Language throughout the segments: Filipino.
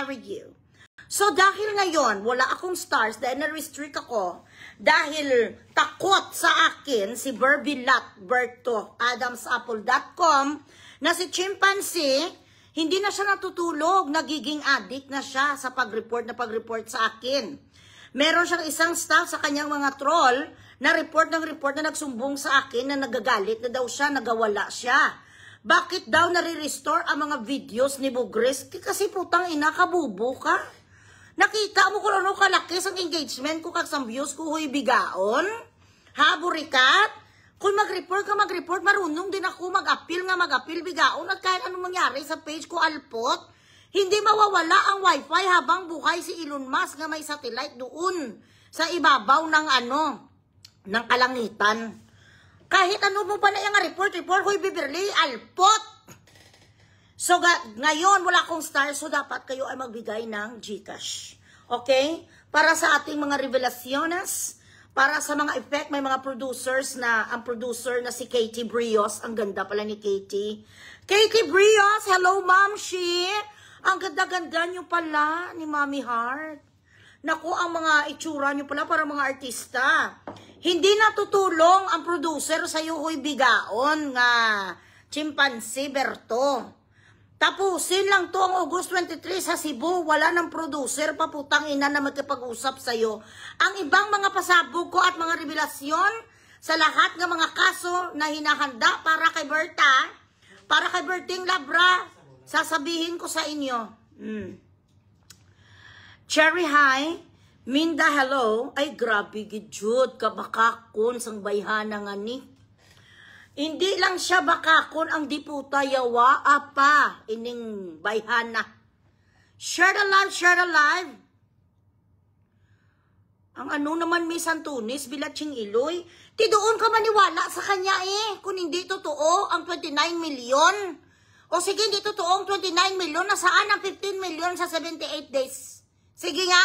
are you? So dahil ngayon, wala akong stars dahil na-restrict ako, dahil takot sa akin si Berbilat Berto, adamsapple.com, na si Chimpanzee, hindi na siya natutulog, nagiging addict na siya sa pag-report sa akin. Meron siyang isang staff sa kanyang mga troll na report na nagsumbong sa akin na nagagalit na daw siya, nagawala siya. Bakit daw nare-restore ang mga videos ni Bugres? Kasi putang ina, kabubo ka. Nakita mo kung ano kalaki sa engagement ko kag sa views ko huy bigaon? Ha, burikat? Kung mag-report ka, mag-report, marunong din ako mag-appeal bigaon at kahit anong mangyari sa page ko alpot, hindi mawawala ang wifi habang buhay si Elon Musk na may satellite doon sa ibabaw ng ng kalangitan. Kahit ano mo pala yung report, huy bibirli, alpot! So, ngayon, wala akong star, so dapat kayo ay magbigay ng GCash. Okay? Para sa ating mga revelasyones, para sa mga effect, may mga producers na, ang producer na si Katie Brios, ang ganda pala ni Katie. Katie Brios, hello, Ma'am Shi! Ang ganda-ganda nyo pala ni Mommy Heart. Naku, ang mga itsura nyo pala para mga artista. Hindi natutulong ang producer sa iyo, huy bigaon nga Chimpanzee Berto. Tapusin lang to ang August 23 sa Cebu. Wala ng producer, paputang ina na magkipag-usap sa'yo. Ang ibang mga pasabog ko at mga revelasyon sa lahat ng mga kaso na hinahanda para kay Berta, para kay Berting Labra, sasabihin ko sa inyo. Cherry High, Minda hello, ay grabe gidjud, kabakakon sang bayhana nga ni. Hindi lang siya bakakon ang diputa yawa, apa, ining bayhana. Share the live, share the live. Ang ano naman Miss Antunis, Bilatsing Iloy, di doon ka maniwala sa kanya kung hindi totoo ang 29 million. O sige, hindi totoo ang 29 million, nasaan ang 15 million sa 78 days? Sige nga,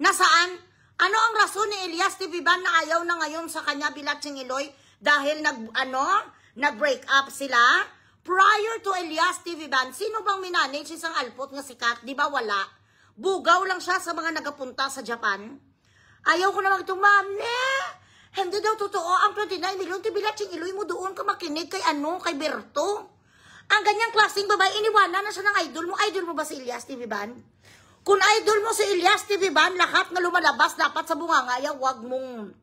nasaan? Ano ang rason ni Elias Tiviban na ayaw na ngayon sa kanya, Bilatsing Iloy? Dahil nag-break up sila. Prior to Elias Tiviban, sino bang minanage isang alpot nga sikat? Di ba wala? Bugaw lang siya sa mga nagapunta sa Japan. Ayaw ko na Mami, hindi daw totoo ang 29 million. Tibilatsing Iloy mo doon ka makinig kay kay Berto. Ang ganyang klaseng babae, iniwala na siya ng idol mo. Idol mo ba si Elias Tiviban? Kung idol mo si Elias Tiviban, lahat na lumalabas dapat sa bungangaya, wag mong...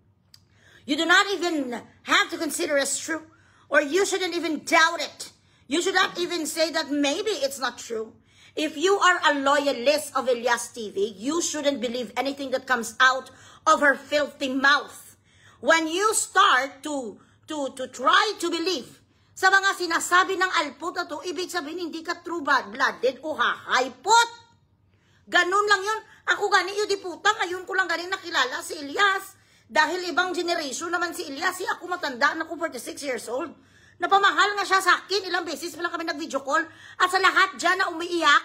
You do not even have to consider as true. Or you shouldn't even doubt it. You should not even say that maybe it's not true. If you are a loyalist of Elias TV, you shouldn't believe anything that comes out of her filthy mouth. When you start to try to believe sa mga sinasabi ng alpot na to, ibig sabihin hindi ka true-blooded o hahypot. Ganun lang yun. Ako gani yung diputa, ngayon ko lang galing nakilala si Elias. Dahil ibang generation naman si Elias, ako matanda na ako 46 years old. Napamahal nga siya sa akin, ilang beses pa lang kami nag-video call. At sa lahat dyan na umiiyak,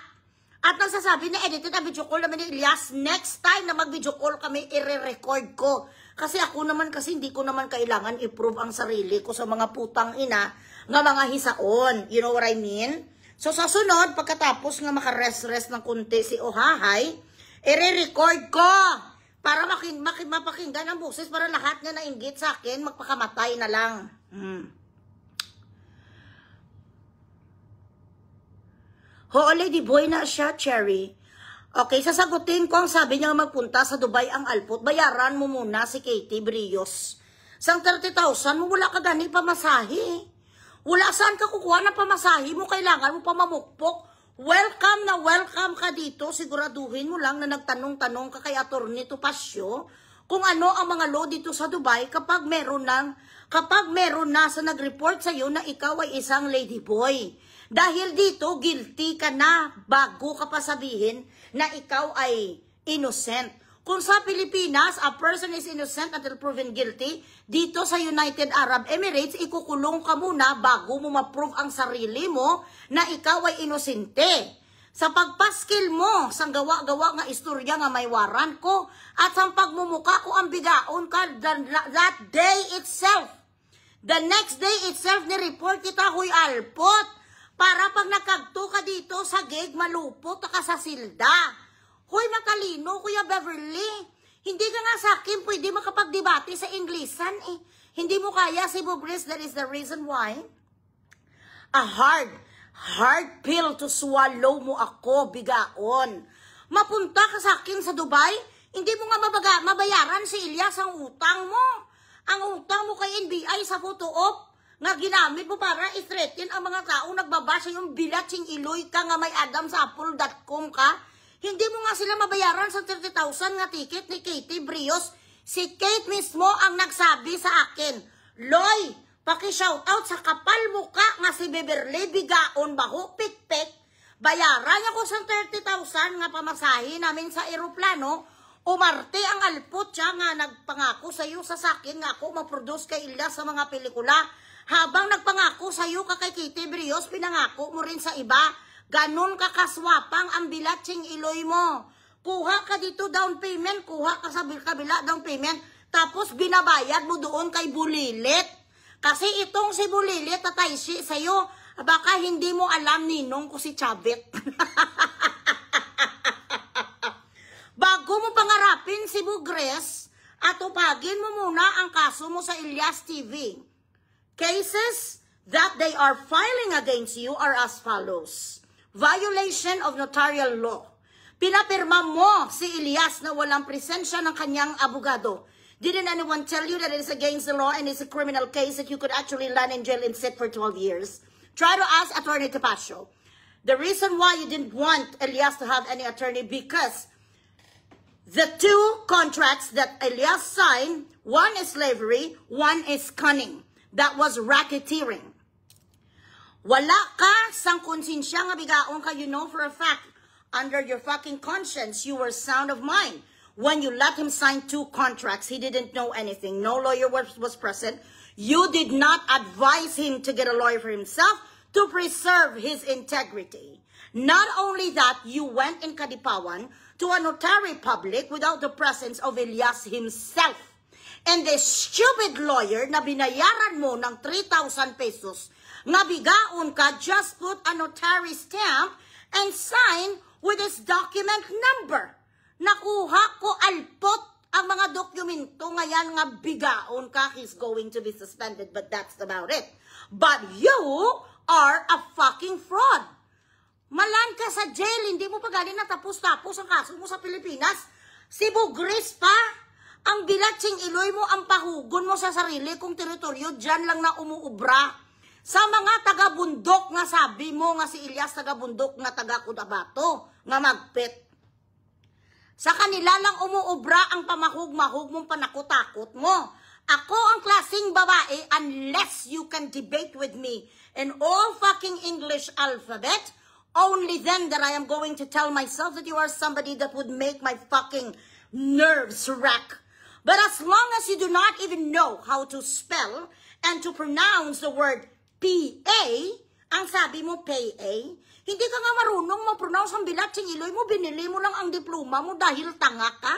at nagsasabi na edited ang video call namin ni Elias, next time na mag-video call kami, i-record ko. Kasi ako naman, hindi ko naman kailangan i-prove ang sarili ko sa mga putang ina, nga mga hisaon. You know what I mean? So sa sunod, pagkatapos nga makarest-rest ng kunti si Ohahay, i-record ko. Para mapakinggan ang boses, para lahat na nainggit sa akin, magpakamatay na lang. Oo, Lady Boy na siya, Cherry. Okay, sasagutin ko ang sabi niya magpunta sa Dubai ang alpot. Bayaran mo muna si Katie Brios. Sang 30,000 mo, wala ka gani pamasahe. Wala saan ka kukuha ng pamasahe mo, kailangan mo pa mamukpok. Welcome na welcome ka dito. Siguraduhin mo lang na nagtanong-tanong ka kay Atty. Topacio kung ano ang mga law dito sa Dubai kapag meron na sa nag-report sa iyo na ikaw ay isang ladyboy. Dahil dito, guilty ka na bago ka pa sabihin na ikaw ay innocent. Kung sa Pilipinas, a person is innocent until proven guilty, dito sa United Arab Emirates, ikukulong ka muna bago mo ma-prove ang sarili mo na ikaw ay inosente. Sa pagpaskil mo, sa gawa-gawa nga istorya nga may waran ko, at sa pagmumuka ko ang bigaon ka that day itself. The next day itself, ni-report kita, huy alpot, para pag nakagto ka dito sa gig, malupot ka sa silda. Hoy, matalino, Kuya Beverly. Hindi ka nga sa akin pwede makapagdebate sa Inglesan eh. Hindi mo kaya si Bugris, that is the reason why. A hard pill to swallow mo ako, bigaon. Mapunta ka sa akin sa Dubai, hindi mo nga mabayaran si Ilyas ang utang mo. Ang utang mo kay NBI sa photo op, nga ginamit mo para i-threaten ang mga tao nagbabasa yung bilatsing iloy ka nga may adam sa apple.com ka. Hindi mo nga sila mabayaran sa 30,000 nga ticket ni Katie Brios. Si Kate mismo ang nagsabi sa akin, Loy, paki-shoutout sa kapal muka nga si Beverly Bigaon baho pikpik. Bayaran ako sa 30,000 nga pamasahe namin sa eroplano. Umarte ang alpot siya nga nagpangako sa iyo sa sakin nga ako maproduce kay Ilyas sa mga pelikula. Habang nagpangako sa iyo ka kay Katie Brios, pinangako mo rin sa iba. Ganon ka kaswapang ang bilatsing iloy mo. Kuha ka dito down payment, kuha ka sa kabila down payment, tapos binabayad mo doon kay Bulilit. Kasi itong si Bulilit, tatay sa'yo, baka hindi mo alam ninong ko si Chabit. Bago mo pangarapin si Bugres, atupagin mo muna ang kaso mo sa Ilyas TV. Cases that they are filing against you are as follows. Violation of notarial law. Pinapirma mo si Ilyas na walang presensya ng kanyang abogado. Didn't anyone tell you that it is against the law and it's a criminal case that you could actually land in jail and sit for 12 years? Try to ask Attorney Tapasio. The reason why you didn't want Ilyas to have any attorney because the two contracts that Ilyas signed, one is slavery, one is cunning. That was racketeering. Wala ka sang konsensya nga bigaon ka, you know for a fact, under your fucking conscience, you were sound of mind. When you let him sign two contracts, he didn't know anything. No lawyer was present. You did not advise him to get a lawyer for himself to preserve his integrity. Not only that, you went in Kadipawan to a notary public without the presence of Ilyas himself. And the stupid lawyer na binayaran mo ng 3,000 pesos, nga bigaon ka, just put a notary stamp and sign with his document number. Nakuha ko alpot ang mga dokumento ngayon nga bigaon ka, he's going to be suspended, but that's about it. But you are a fucking fraud. Malan ka sa jail, hindi mo pa galing natapos-tapos ang kaso mo sa Pilipinas. Si Bugris pa, ang bilatsing iloy mo, ang pahugon mo sa sarili kung teritoryo, dyan lang na umuubra. Sa mga taga-bundok nga sabi mo nga si Ilyas taga-bundok nga taga-Cotabato nga magpit. Sa kanila lang umuubra ang pamahug-mahug mong panakutakot mo. Ako ang klaseng babae unless you can debate with me in all fucking English alphabet, only then that I am going to tell myself that you are somebody that would make my fucking nerves rack. But as long as you do not even know how to spell and to pronounce the word PA, ang sabi mo PA, hindi ka nga marunong ma-pronounce ang bilatsing iloy mo, binili mo lang ang diploma mo dahil tanga ka.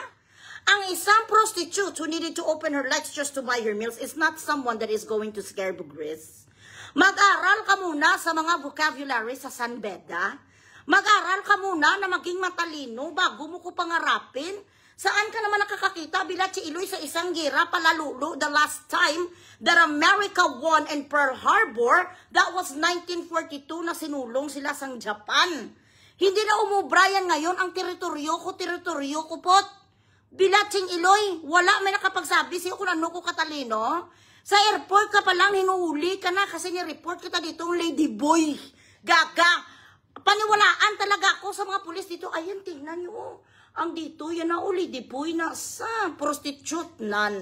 Ang isang prostitute who needed to open her legs just to buy her meals is not someone that is going to scare Bugris. Mag-aral ka muna sa mga vocabulary sa San Beda. Mag-aral ka muna na maging matalino bago mo ko pangarapin. Saan ka naman nakakakita bilatsi iloy sa isang gira palalulo the last time that America won in Pearl Harbor? That was 1942 na sinulong sila sa Japan. Hindi na umubra yan ngayon ang teritoryo ko pot. Bilatsing iloy, wala may nakapagsabi sa'yo kung ano ko katalino. Sa airport ka pa lang, hinuhuli ka na kasi ni-report kita dito ang ladyboy. Gaga. Paniwalaan talaga ako sa mga pulis dito. Ayan, tingnan nyo. Ang dito, yan na uli, dipoy na sa prostitute nan.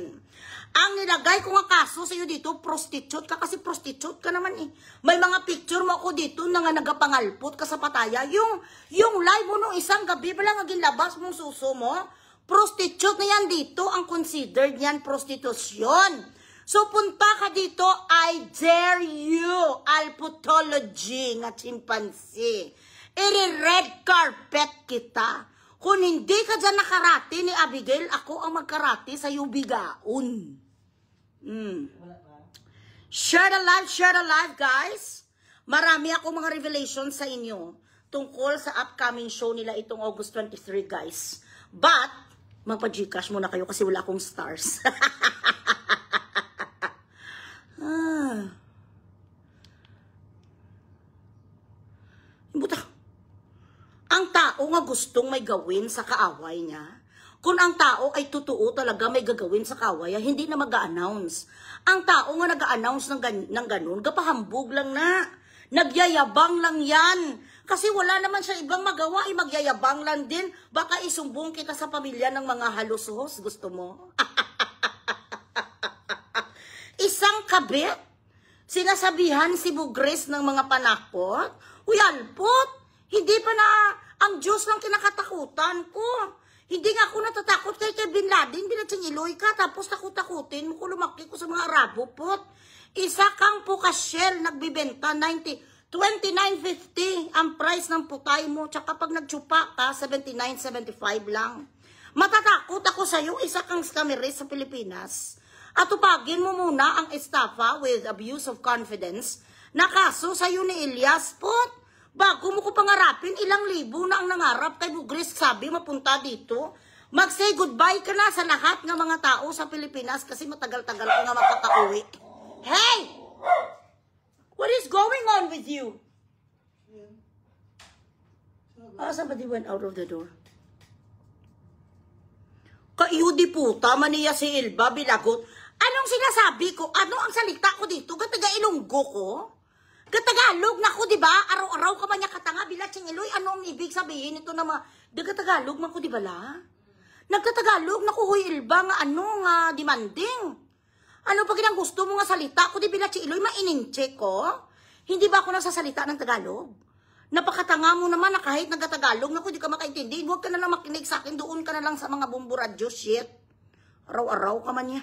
Ang nilagay ko nga kaso sa iyo dito, prostitute ka kasi prostitute ka naman eh. May mga picture mo ako dito na nga nagapangalpot ka sa pataya. Yung live mo nung isang gabi, bala nga ginlabas mong suso mo, prostitute na yan dito, ang considered yan prostitusyon. So punta ka dito, I dare you, alpotology nga chimpanzee. Iri-red carpet kita. Kung hindi ka dyan nakarati ni Abigail, ako ang magkarati sa iyo bigaon. Share the live, guys. Marami akong mga revelations sa inyo. tungkol sa upcoming show nila itong August 23, guys. But, magpa-Gcash muna kayo kasi wala akong stars. Buta. Ang tao nga gustong may gawin sa kaaway niya, kung ang tao ay totoo talaga may gagawin sa kaaway, hindi na mag-a-announce. Ang tao nga nag-a-announce ng ganun, gapahambog lang na. Nagyayabang lang yan. Kasi wala naman siya ibang magawa, magyayabang lang din. Baka isumbong kita sa pamilya ng mga halusos. Gusto mo? Isang kabit, sinasabihan si Bugres ng mga panakot. Uyalpot, hindi pa na ang Diyos lang kinakatakutan ko. Hindi nga ako natatakot kay Bin Laden, binatsingiloy ka, tapos takot-takutin mo ko, lumaki ko sa mga Arabo, pot. Isa kang pukasyel, nagbibenta, 29.50 ang price ng putay mo, tsaka pag nagtsupa ka, 79.75 lang. Matatakot ako sa'yo, isa kang scammerist sa Pilipinas. At tupagin mo muna ang estafa with abuse of confidence na kaso sa'yo ni Elias, pot. Bago mo ko pangarapin, ilang libo na ang nangarap kay Bugres, sabi mapunta dito. Mag-say goodbye ka na sa lahat ng mga tao sa Pilipinas kasi matagal-tagal ko nga makakauwi. Hey! What is going on with you? Somebody went out of the door. Kaiyudi puta, maniya si Ilba, bilagot. Anong sinasabi ko? Ano ang salita ko dito? Kataga-ilonggo ko? Katagalog na ko, di ba? Araw-araw ka ba niya katanga, bilatsing iloy? Ano ang ibig sabihin ito na Katagalog man ko, di ba la? Nagkatagalog na ko, huy Ilba, nga ano nga demanding. Ano pa ginang gusto mo nga salita ko, di bilatsing iloy, maininche ko? Hindi ba ako nagsasalita ng Tagalog? Napakatanga mo naman na kahit nagkatagalog na ko, di ka makaintindi. Huwag ka na lang makinig sa akin, doon ka na lang sa mga bumburadyo, shit. Araw-araw ka man niya.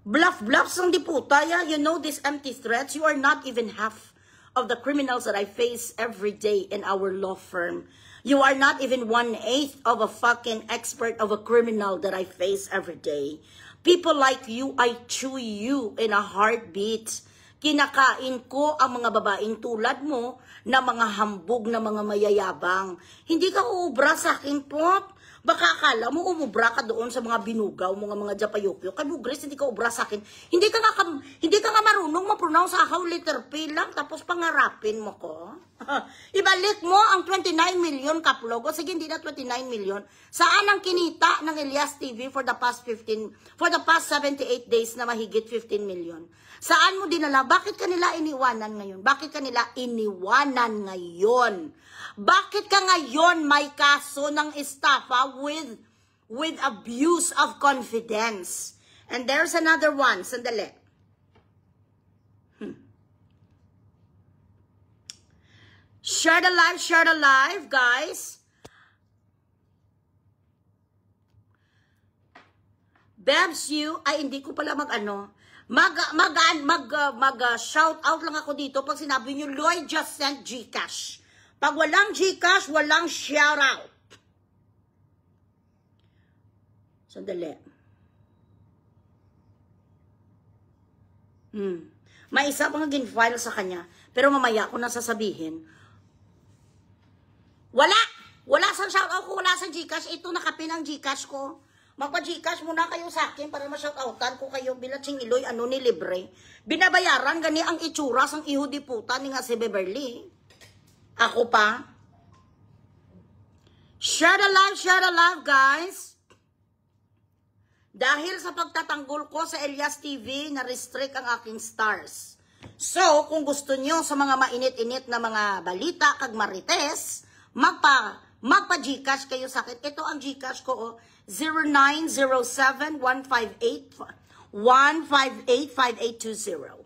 Bluff-bluffs ang diputaya. You know these empty threats. You are not even half of the criminals that I face every day in our law firm. You are not even 1/8 of a fucking expert of a criminal that I face every day. People like you, I chew you in a heartbeat. Kinakain ko ang mga babaeng tulad mo na mga hambog na mga mayayabang. Hindi ka uubra sa akin, pot. Baka akala mo umubra ka doon sa mga binugaw, mga japayokyo. Kay Bugres, hindi ka ubra sa akin. Hindi ka nga marunong ma-pronounce sa ahaw letter P lang, tapos pangarapin mo ko. Ibalik mo ang 29 million kaplogo. Sige, hindi na 29 million. Saan ang kinita ng Elias TV for the past 78 days na mahigit 15 million? Saan mo dinala? Bakit kanila iniwanan ngayon? Bakit kanila iniwanan ngayon? Bakit ka ngayon may kaso ng estafa with abuse of confidence? And there's another one. Sandali. Share the live, guys. Bebs, ay hindi ko pala shout out lang ako dito pag sinabi niyo Lloyd just sent Gcash. Pag walang Gcash, walang shout out. Sandali. May isa pang gin-file sa kanya, pero mamaya ko na sasabihin. Wala sa shout out ko, wala sa Gcash. Ito nakapin ang Gcash ko. Magpa-Gcash muna kayo sa akin para ma-shoutoutan ko kayo bilatsing iloy ni libre. Binabayaran gani ang itsura sang iho di puta ni nga si Beverly. Ako pa. Share the live, guys. Dahil sa pagtatanggol ko sa Elias TV, na-restrict ang aking stars. So, kung gusto nyo sa mga mainit-init na mga balita kag marites, magpa-Gcash kayo sa akin. Ito ang Gcash ko, 0907-158-5820.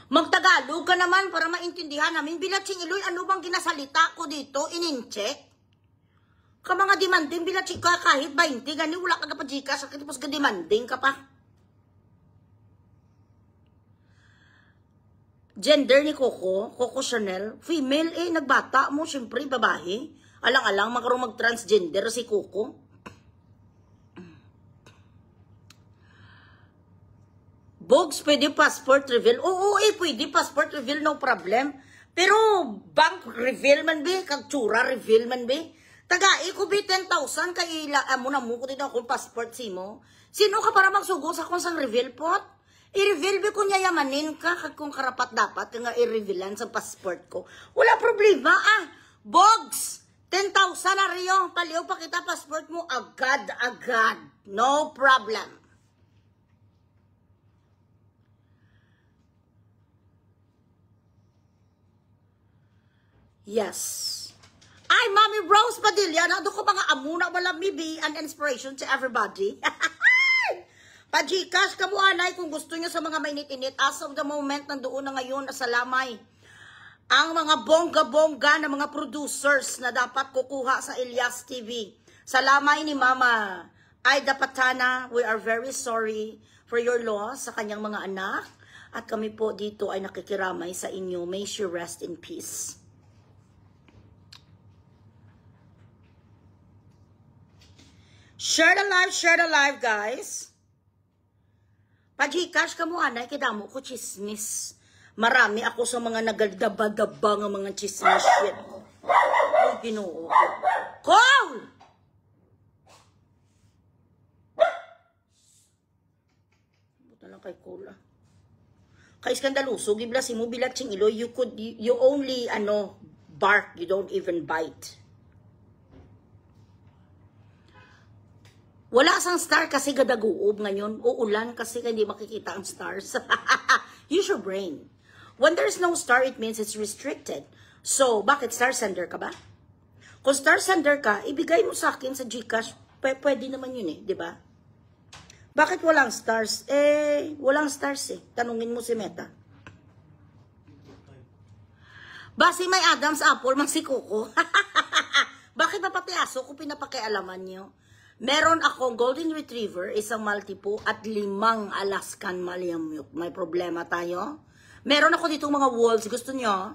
Magtagalog ka naman para maintindihan namin. Bilatsing iloy, ano bang ginasalita ko dito? Inincheck? Ka mga demanding, bilatsing ka kahit 20, gani wala ka pa Gcash, tapos ka demanding ka pa. Gender ni Coco Chanel, female nagbata mo, syempre babae. Alang-alang, magkaroon mag-transgender si Coco. Bogs, pwede passport reveal? Oo, pwede passport reveal, no problem. Pero, bank reveal man be, kag tsura reveal man be. Tagai ko be 10,000, kay amo na mo ko dito akong passport si mo. Sino ka para magsugo sa kung sang reveal pot? I-reveal be ko niya yamanin ka, kag kung karapat dapat, nga i-revealan sa passport ko. Wala problema, Bogs, 10,000 na riyo, paliw pa kita passport mo, agad. No problem. Yes. Ay, Mami Rose Padilla, nado ko mga amuna wala maybe an inspiration to everybody. Pa-Gcash ka mo, anay, kung gusto nyo sa mga mainit-init. As of the moment, nandoon na ngayon sa lamay ang mga bongga-bongga na mga producers na dapat kukuha sa Elias TV. Sa lamay ni Mama Aida Patana, we are very sorry for your loss sa kanyang mga anak. At kami po dito ay nakikiramay sa inyo. May she rest in peace. Share the live, guys. Pa-Gcash ka mo, anay, kidamo ko chismis. Marami ako sa mga nagadaba-daba ng mga chismis shit. Ay, Ginoo ko. Call! Buta lang kay Cola. Kay skandaluso, gibla si mo bilat sing ilo, you only, bark, you don't even bite. Wala sang star kasi gadaguob ngayon. Uulan kasi hindi makikita ang stars. Use your brain. When there's no star, it means it's restricted. So, bakit star sender ka ba? Kung star sender ka, ibigay mo sa akin sa Gcash. Pwede naman yun di ba? Bakit walang stars? Walang stars Tanungin mo si Meta. Basi may Adam's apple, si Coco. Bakit ba pati aso ko pinapakialaman nyo? Meron akong Golden Retriever, isang Maltipoo, at 5 Alaskan Malamute. May problema tayo? Meron ako ditong mga wolves. Gusto nyo?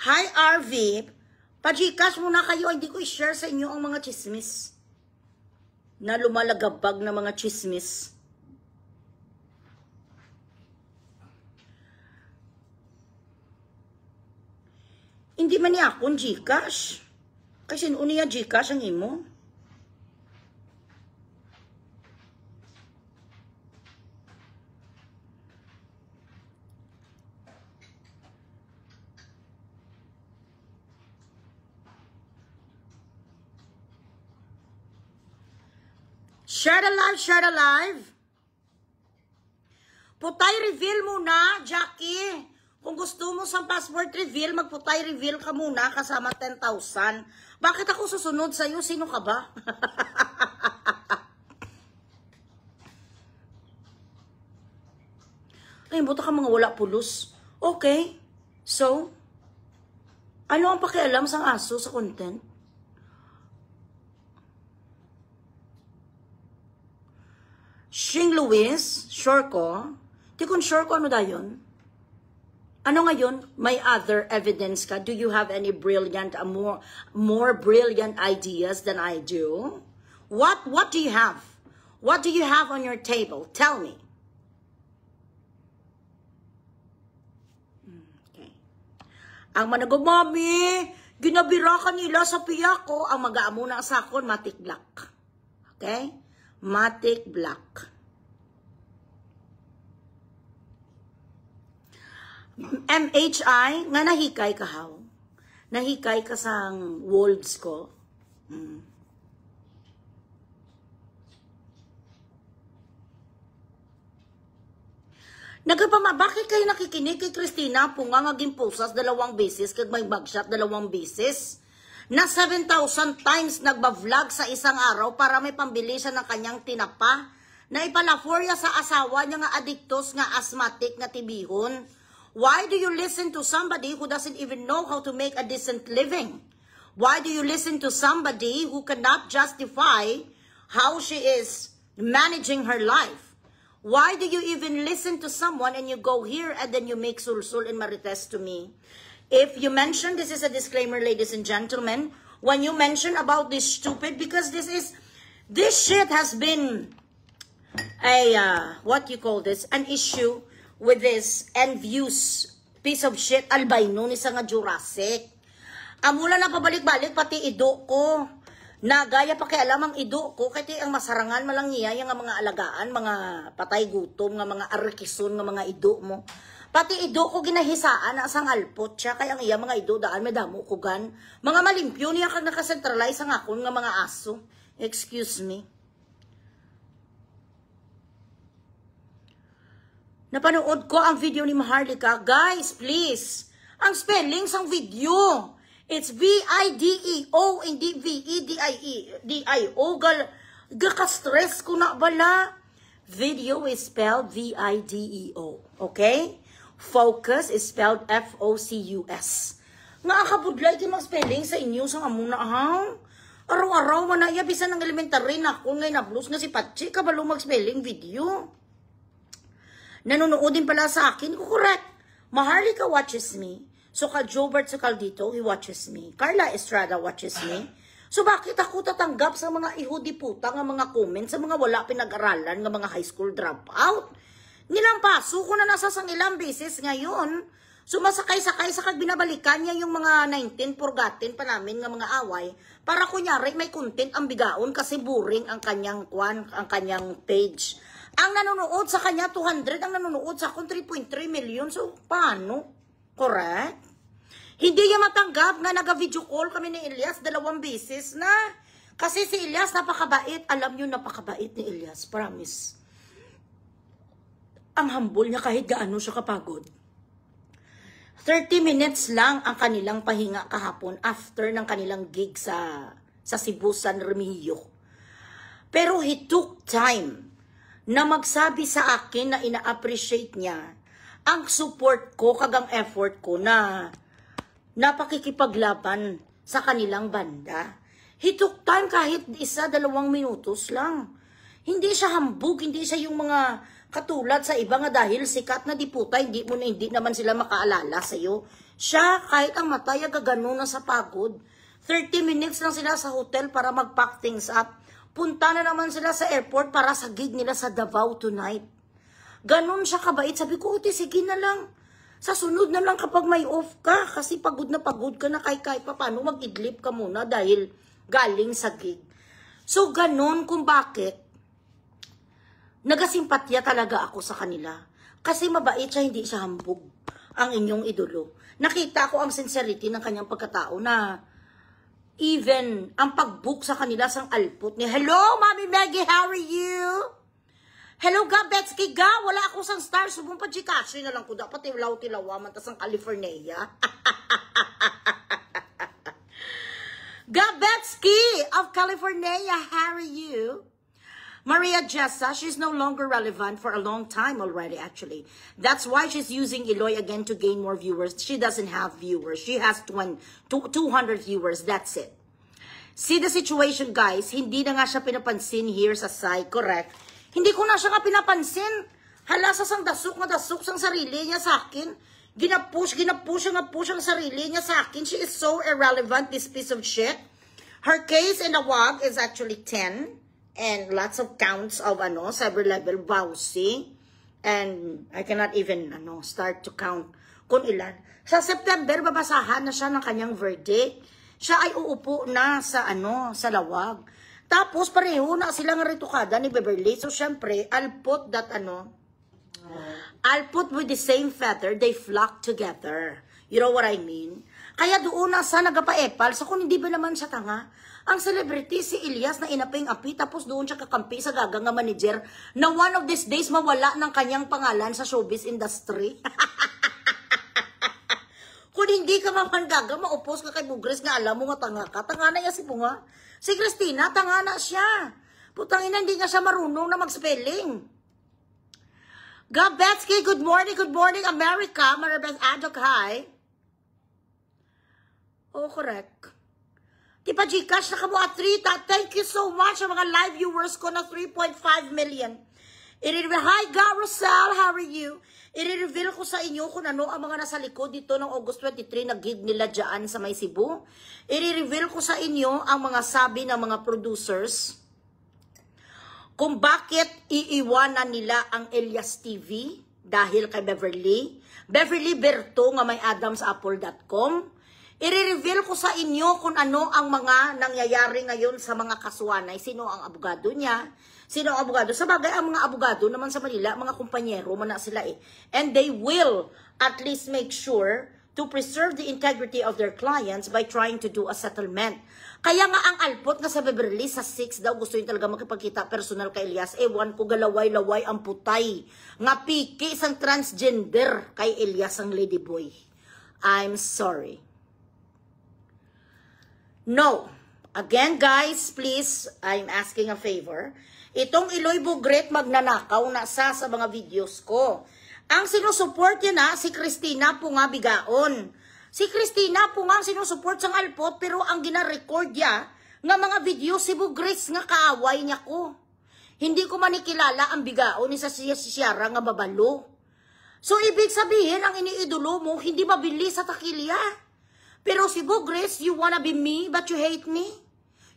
Hi, RV. Pa-Gcash muna kayo. Hindi ko i-share sa inyo ang mga chismis. Na lumalagabag na mga chismis. Hindi man niya akong Gcash. Kasi noon niya Gcash ang imo. Share the live. Putay reveal muna, Jackie. Kung gusto mo sa password reveal, magputay reveal ka muna kasama 10,000. Bakit ako susunod sa'yo? Sino ka ba? Ay, buta ka mga wala pulos. Okay. So, ano ang pakialam sa aso sa content? Shing Luis, sure ko. Di kung sure ko ano dayon? Ano ngayon? May other evidence ka? Do you have any brilliant, more brilliant ideas than I do? What do you have? What do you have on your table? Tell me. Okay. Ang managod, Mami, ginabira ka nila sa piya ko. Ang mag-aamo na sa akon, matic black. Okay? Matic black. MHI, nga nahikay ka haw. Nahikay ka sa wolves ko. Bakit kayo nakikinig kay Christina Punga nga gimpusas 2 beses, kag may bagshot 2 beses? Na 7,000 times nagba-vlog sa isang araw para may pambili siya ng kanyang tinapa. Na ipalaforya sa asawa niya nga adiktos, nga asthmatic, nga tibihon. Why do you listen to somebody who doesn't even know how to make a decent living? Why do you listen to somebody who cannot justify how she is managing her life? Why do you even listen to someone and you go here and then you make sulsul and marites to me? If you mention, this is a disclaimer, ladies and gentlemen, when you mention about this stupid, because this is This shit has been a, what you call this, an issue with this envious piece of shit albino ni sa nga Jurassic. Amula na pabalik-balik pati ido ko. Nagaya pa kaya alam ang ido ko, kaya ang masarangan malang niya yung mga alagaan, mga patay gutom, nga mga arkison, nga mga ido mo. Pati ido ko ginahisaan na asang alpot siya, kaya ang iya mga ido daan, madamo ko gan. Mga malimpyo niya kag nakasentralize ang akon nga mga aso. Excuse me. Napanood ko ang video ni Maharlika. Guys, please. Ang spelling sang video. It's V-I-D-E-O, hindi V-E-D-I-E-D-I-O. Gaka-stress ko na bala. Video is spelled V-I-D-E-O. Okay? Focus is spelled F-O-C-U-S. Nga akabudlay ki mga spelling sa inyo sa amuna ahang. Araw-araw manaya bisan ng elementary na ako ngay na blues nga si Pachi kabalo mag-spelling video. Nanonood din pala sa akin. Correct. Maharlika watches me. So, Jobert Socaldito, he watches me. Carla Estrada watches me. So, bakit ako tatanggap sa mga ihudi puta ng mga comments sa mga wala pinag-aralan ng mga high school dropout? Nilampaso ko na nasa sang ilang beses ngayon. So, masakay-sakay sa kagbinabalikan niya yung mga 19 forgotten pa namin ng mga away para kunyari may content ang bigaon kasi boring ang kanyang ang kanyang page. Ang nanonood sa kanya, 200. Ang nanonood sa akin, 3.3 million. So, paano? Correct? Hindi niya matanggap na nag-video call kami ni Elias 2 beses na. Kasi si Elias napakabait. Alam niyo, napakabait ni Elias. Promise. Ang humble niya kahit gaano siya kapagod. 30 minutes lang ang kanilang pahinga kahapon after ng kanilang gig sa Cebu, San Remigio. Pero he took time na magsabi sa akin na ina-appreciate niya ang support ko, kagang effort ko na napakikipaglaban sa kanilang banda. He took time kahit 1-2 minutos lang. Hindi siya hambog, hindi siya yung mga katulad sa iba nga dahil sikat na diputa, hindi naman sila makaalala sa'yo. Siya, kahit ang matay, gagano na sa pagod. 30 minutes lang sila sa hotel para mag-pack things up. Punta na naman sila sa airport para sa gig nila sa Davao tonight. Ganon siya kabait. Sabi ko, sige na lang. Sa sunod na lang kapag may off ka. Kasi pagod na pagod ka na kahit pa paano mag-idlip ka muna dahil galing sa gig. So, ganon kung bakit nagasimpatya talaga ako sa kanila. Kasi mabait siya, hindi siya hambog ang inyong idolo. Nakita ko ang sincerity ng kanyang pagkatao na even ang pag-book sa kanila sang alpot niya. Hello, Mami Maggie, how are you? Hello, Gabetsky, wala ako sang star. Subong pa Gcash na lang ko. Dapat tilaw-tilawa man tas ang California. Gabetsky of California, how are you? Maria Jessa, she's no longer relevant for a long time already, actually. That's why she's using Eloy again to gain more viewers. She doesn't have viewers. She has 200 viewers. That's it. See the situation, guys. Hindi na nga siya pinapansin here sa side. Correct. Hindi ko na siya nga pinapansin. Hala sa sang dasok sang sarili niya sa akin. Ginapush ang sarili niya sa akin. She is so irrelevant, this piece of shit. Her case in the WAG is actually 10. And lots of counts of cyber level Bawsi. And I cannot even start to count kung ilan. Sa September, babasahan na siya ng kanyang verdict. Siya ay uupo na sa lawag. Tapos pareho na silang retukada ni Beverly. So syempre, I'll put with the same feather, they flock together. You know what I mean? Kaya doon na sa nagapaepal, so kung hindi ba naman siya tanga, ang celebrity si Elias na inaping-api, tapos doon siya kakampi sa gagang nga manager na one of these days mawala ng kanyang pangalan sa showbiz industry. Kung hindi ka mapandaga, maupos ka kay Bugres nga alam mo nga tanga ka. Tanga na yan si Bunga. Si Christina, tanga na siya. Putang ina, hindi nga siya marunong na mag-spelling. Gabetsky, good morning, America. Maribeth Adok, hi. Oh, correct. Tipa Gcash, naka mo at 3. Thank you so much sa mga live viewers ko na 3.5 million. Hi, Garosel, how are you? I-reveal ko sa inyo kung ano ang mga nasa likod dito ng August 23 na gig nila dyan sa May Cebu. I-reveal ko sa inyo ang mga sabi ng mga producers kung bakit iiwanan nila ang Elias TV dahil kay Beverly Berto nga may adamsapple.com. I-reveal ko sa inyo kung ano ang mga nangyayari ngayon sa mga kasuanay. Sino ang abogado niya? Sino ang abogado? Sa bagay, ang mga abogado naman sa Manila, mga kumpanyero, man na sila eh. And they will at least make sure to preserve the integrity of their clients by trying to do a settlement. Kaya nga ang alpot nga sa Beverly sa 6 daw gusto yun talaga makipagkita personal kay Elias. Ewan ko galaway-laway ang putay. Nga piki isang transgender kay Elias ang ladyboy. I'm sorry. No. Again guys, please, I'm asking a favor. Itong Iloy Bugret magnanakaw na sa mga videos ko. Ang sinusupport niya na si Christina po nga bigaon. Si Christina po nga sinusupport sang alpot pero ang gina-record niya nga mga video si Bugres nga kaaway niya ko. Hindi ko manikilala ang bigaon ni sa Ciara nga babalo. So ibig sabihin ang iniidolo mo hindi mabili sa takilya. Pero si Bugres, you wanna be me but you hate me?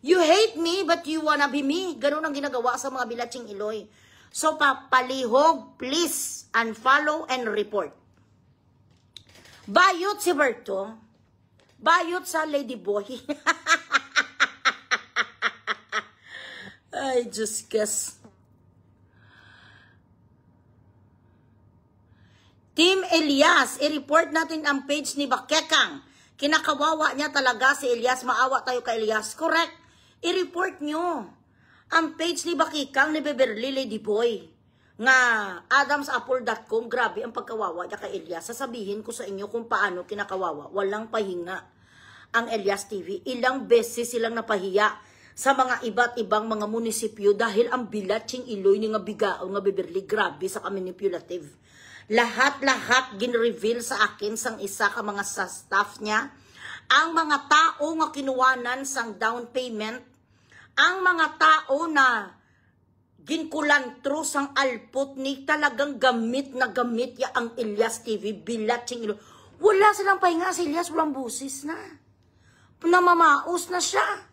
You hate me but you wanna be me. Ganun ang ginagawa sa mga bilatsing Iloy. So, papalihog, please, unfollow and report. Bayot si Berto. Bayot sa ladyboy. Ay, just guess. Team Elias, i-report natin ang page ni Bakekang. Kinakawawa niya talaga si Elias. Maawa tayo kay Elias. Correct. I-report nyo ang page ni Bakikang ni Beverly Ladyboy nga adamsapple.com. Grabe ang pagkawawa niya kay Elias. Sasabihin ko sa inyo kung paano kinakawawa. Walang pahinga ang Elias TV. Ilang beses silang napahiya sa mga iba't ibang mga munisipyo dahil ang bilatsing Iloy ni nga bigaon nga Beverly. Grabe sa manipulative. Lahat-lahat gin-reveal sa akin sang isa ka mga sa staff niya. Ang mga tao nga kinuwanan sang down payment, ang mga tao na ginkulantro sang alpot ni talagang gamit na gamit ya ang Elias TV, bilatsing Iloy. Wala silang pahinga si Elias, walang busis na. Namamaos na siya.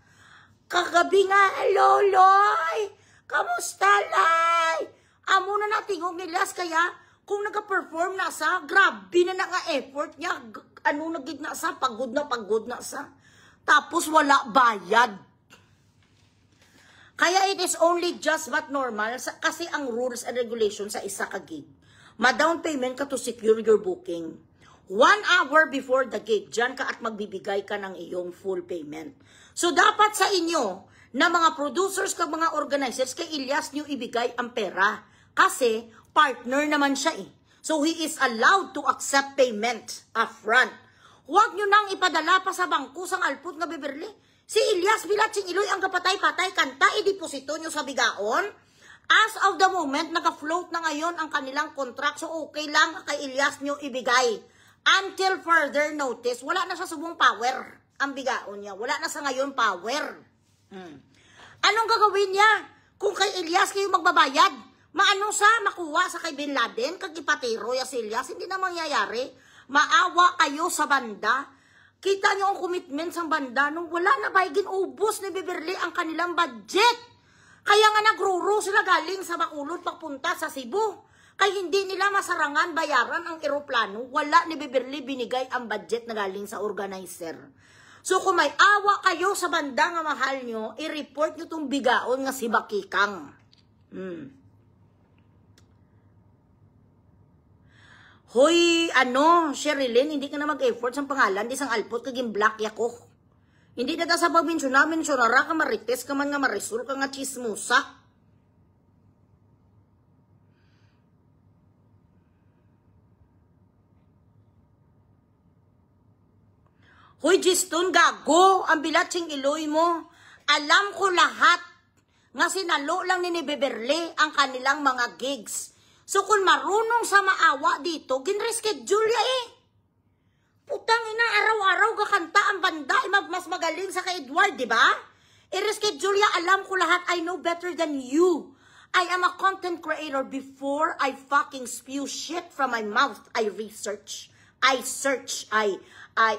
Kagabi nga, hello, Loy! Kamusta, Loy? Amo na natingog ni Elias, kaya kung nag-perform na sa, grabe na nga-effort niya. Ano nagig na sa, pagod na sa. Tapos wala bayad. Kaya it is only just but normal kasi ang rules and regulations sa isa ka gig. Ma-down payment ka to secure your booking. 1 hour before the gig, dyan ka at magbibigay ka ng iyong full payment. So dapat sa inyo na mga producers kag mga organizers kay Elias nyo ibigay ang pera. Kasi partner naman siya eh. So he is allowed to accept payment upfront. Huwag nyo nang ipadala pa sa bangko sang alpot nga Beverly. Si Elias bilatsing Iloy ang kapatay-patay kanta, i-deposito nyo sa bigaon. As of the moment, naka-float na ngayon ang kanilang contract. So okay lang kay Elias nyo ibigay. Until further notice, wala na sa subong power ang bigaon niya. Wala na sa ngayon power. Anong gagawin niya kung kay Elias kayo magbabayad? Maano sa makuha sa kay Bin Laden? Kag ipatiro ya si Elias? Hindi na mangyayari. Maawa kayo sa banda. Kita nyo ang commitment sa banda nung wala na ba ubos ni Beverly ang kanilang budget. Kaya nga nagruro sila galing sa Bacolod papunta sa Cebu. Kaya hindi nila masarangan bayaran ang eroplano. Wala ni Beverly binigay ang budget na galing sa organizer. So kung may awa kayo sa banda nga mahal nyo, i-report nyo tong bigaon nga si Bakikang. Hoy, Sherilyn, hindi ka na mag-effort sa pangalan, di sang alpot kaging black yako. Hindi na ta sa pag-mensyonara ka marites ka man nga marisol ka nga chismusa. Hoy, Giston, gago, ang bilatsing Iloy mo. Alam ko lahat nga sinalo lang ni Beverly ang kanilang mga gigs. So kung marunong sa maawa dito, ginreschedule ya eh. Putang ina, araw-araw kakanta ang banda, mas magaling sa kay Edward, di ba? I-reschedule ya, alam ko lahat, I know better than you. I am a content creator. Before I fucking spew shit from my mouth, I research. I search, I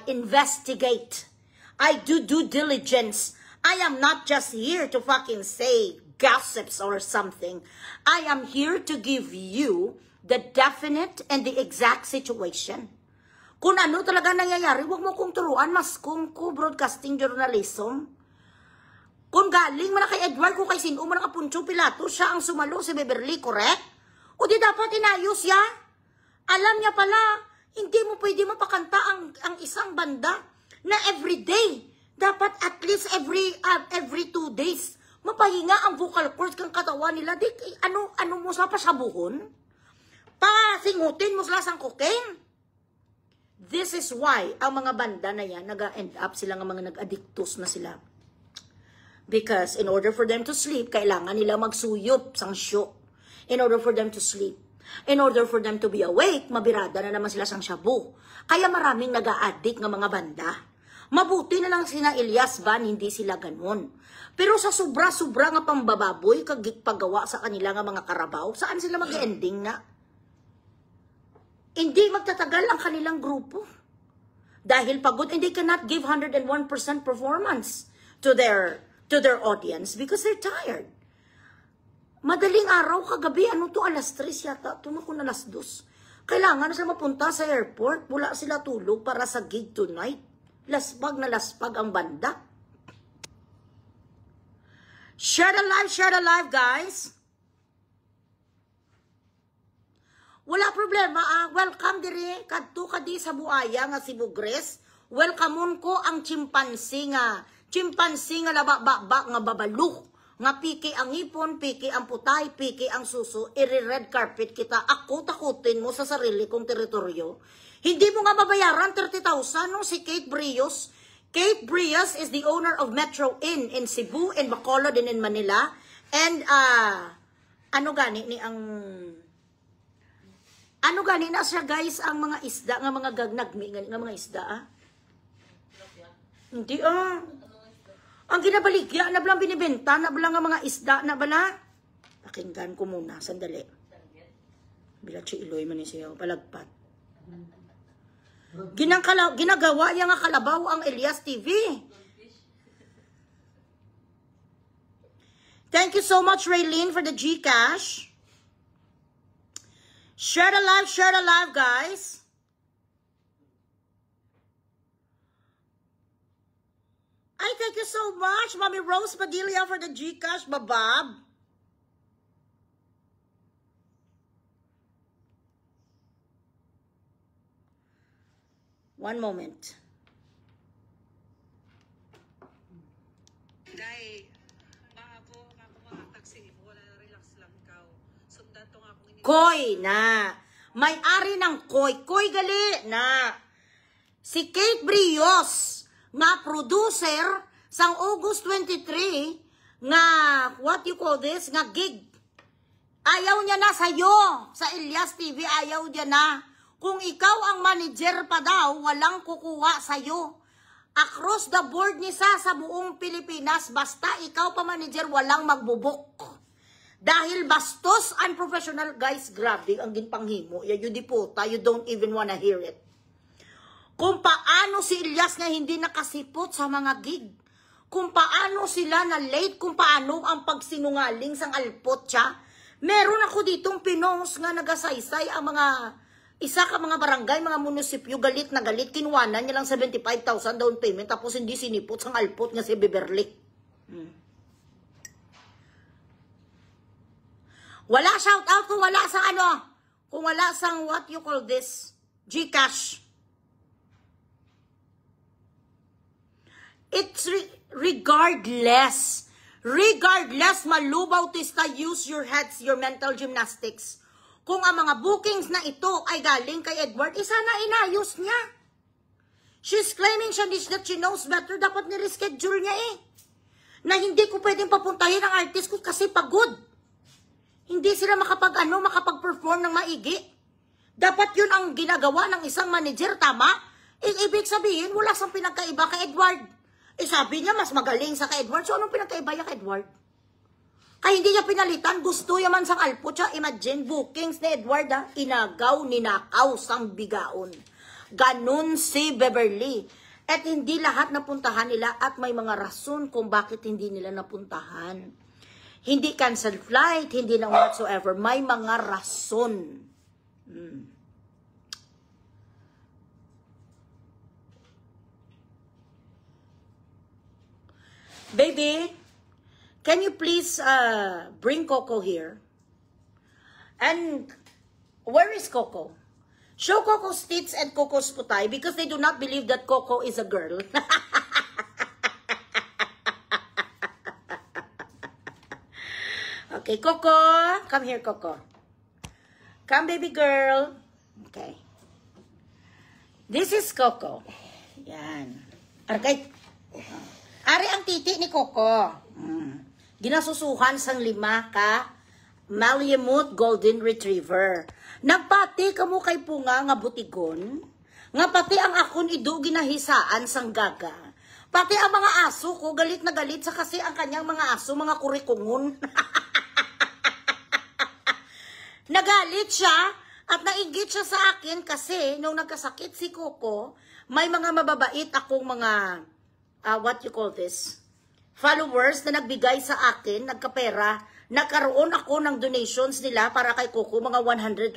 investigate. I do due diligence. I am not just here to fucking say gossips or something. I am here to give you the definite and the exact situation. Kung ano talaga nangyayari, huwag mo kong turuan, mas kung ko broadcasting journalism. Kung galing mo na kay Edward, kung kay sino mo na kapuncho Pilato, siya ang sumalo si Beverly, correct? O di dapat inayos ya? Alam niya pala, hindi mo pwede mapakanta ang isang banda na everyday. Dapat at least every 2 days, mapahinga ang vocal cords kang katawan nila. Di, ano mo sa pasabuhon? Pasingutin mo sila sang cocaine? This is why ang mga banda na yan, nag-end up sila ng mga nag-addictus na sila. Because in order for them to sleep, kailangan nila magsuyop sang show. In order for them to sleep. In order for them to be awake, mabirada na naman sila sang shabu. Kaya maraming nag-a-addict ng mga banda. Mabuti na lang sina Elias Van, hindi sila ganun. Pero sa sobra-sobra nga pambababoy, paggawa sa kanila nga mga karabaw, saan sila mag-ending na? Hindi magtatagal ang kanilang grupo. Dahil pagod, and they cannot give 101% performance to their audience because they're tired. Madaling araw, kagabi, ano to, alas 3 yata, tumakon na alas 2. Kailangan na sila mapunta sa airport, wala sila tulog para sa gig tonight. Laspag na laspag ang banda. Share the live, guys. Wala problema, welcome diri, kadto kadi sa buaya nga si Bugres. Welcome ko ang chimpanzee nga labak-bak nga babaluk. Nga piki ang ipon, piki ang putay, piki ang suso, iri-red carpet kita. Ako takutin mo sa sarili kong teritoryo. Hindi mo nga mabayaran 30,000 no si Kate Brios. Kate Brios is the owner of Metro Inn in Cebu and Bacolod and in Manila. And ano gani na siya guys ang mga isda nga mga gagnagmi nga mga isda Hindi ang ginabaligya na balang binibenta, na balang mga isda, na bala. Pakinggan ko muna, sandali. Bilat si Iloy man siya, palagpat. Ginagawa yung nga kalabaw ang Elias TV. Thank you so much, Raylene, for the GCash. Share the live, guys. Ay, thank you so much, Mommy Rose Padilla, for the GCash, babab. One moment. Dai, ako mga taxi, wala relax lang ikaw. Sundan to nga akong Koy na. May-ari ng Koy. Koy gali na. Si Kate Brios, nga producer sang August 23 nga what you call this nga gig, ayaw niya na sa'yo sa Elias TV, ayaw niya na. Kung ikaw ang manager pa daw, walang kukuha sa'yo across the board ni sa buong Pilipinas. Basta ikaw pa manager, walang magbubuk dahil bastos, unprofessional. Guys, grabe ang ginpanghimo. You diputa, you don't even wanna hear it. Kung paano si Elias na hindi nakasipot sa mga gig. Kung paano sila na late. Kung paano ang pagsinungaling sang alpot siya. Meron ako ditong pinos nga nagasaysay ang mga isa ka mga barangay, mga munisipyo, galit na galit. Kinuwanan niya lang 75,000 down payment tapos hindi sinipot sang alpot nga si Beverly. Wala shout out kung wala sa ano. Kung wala sang what you call this, GCash. It's regardless, malubaw tista, use your heads, your mental gymnastics. Kung ang mga bookings na ito ay galing kay Edward, sana inayos niya. She's claiming that she knows better, dapat nireschedule niya Na hindi ko pwedeng papuntahin ang artist ko kasi pagod. Hindi sila makapag-perform ng maigi. Dapat yun ang ginagawa ng isang manager, tama? Ibig sabihin, wala sang pinagkaiba kay Edward. Sabi niya, mas magaling sa kay Edward. So, anong pinagkaiba niya kay Edward? Kaya hindi niya pinalitan. Gusto yaman sang alpot siya. Imagine, bookings ni Edward, inagaw, ninakaw, sang bigaon. Ganun si Beverly. At hindi lahat napuntahan nila at may mga rason kung bakit hindi nila napuntahan. Hindi cancel flight, hindi lang whatsoever. May mga rason. Baby, can you please bring Coco here? And where is Coco? Show Coco's tits and Coco's putay because they do not believe that Coco is a girl. Okay, Coco. Come here, Coco. Come, baby girl. Okay. This is Coco. Yan. Okay. Ari ang titi ni Coco. Ginasusuhan sang 5 ka Malamute Golden Retriever. Nagpati kamo kay punga nga butigon. Nga pati ang akon ido ginahisaan sang gaga. Pati ang mga aso ko galit na galit sa kasi ang kanyang mga aso mga kurikungon. Nagalit siya at nainggit siya sa akin kasi nung nagkasakit si Coco, may mga mababait akong mga what you call this? Followers na nagbigay sa akin, nagkapera, nagkaroon ako ng donations nila para kay Coco, mga 120,000.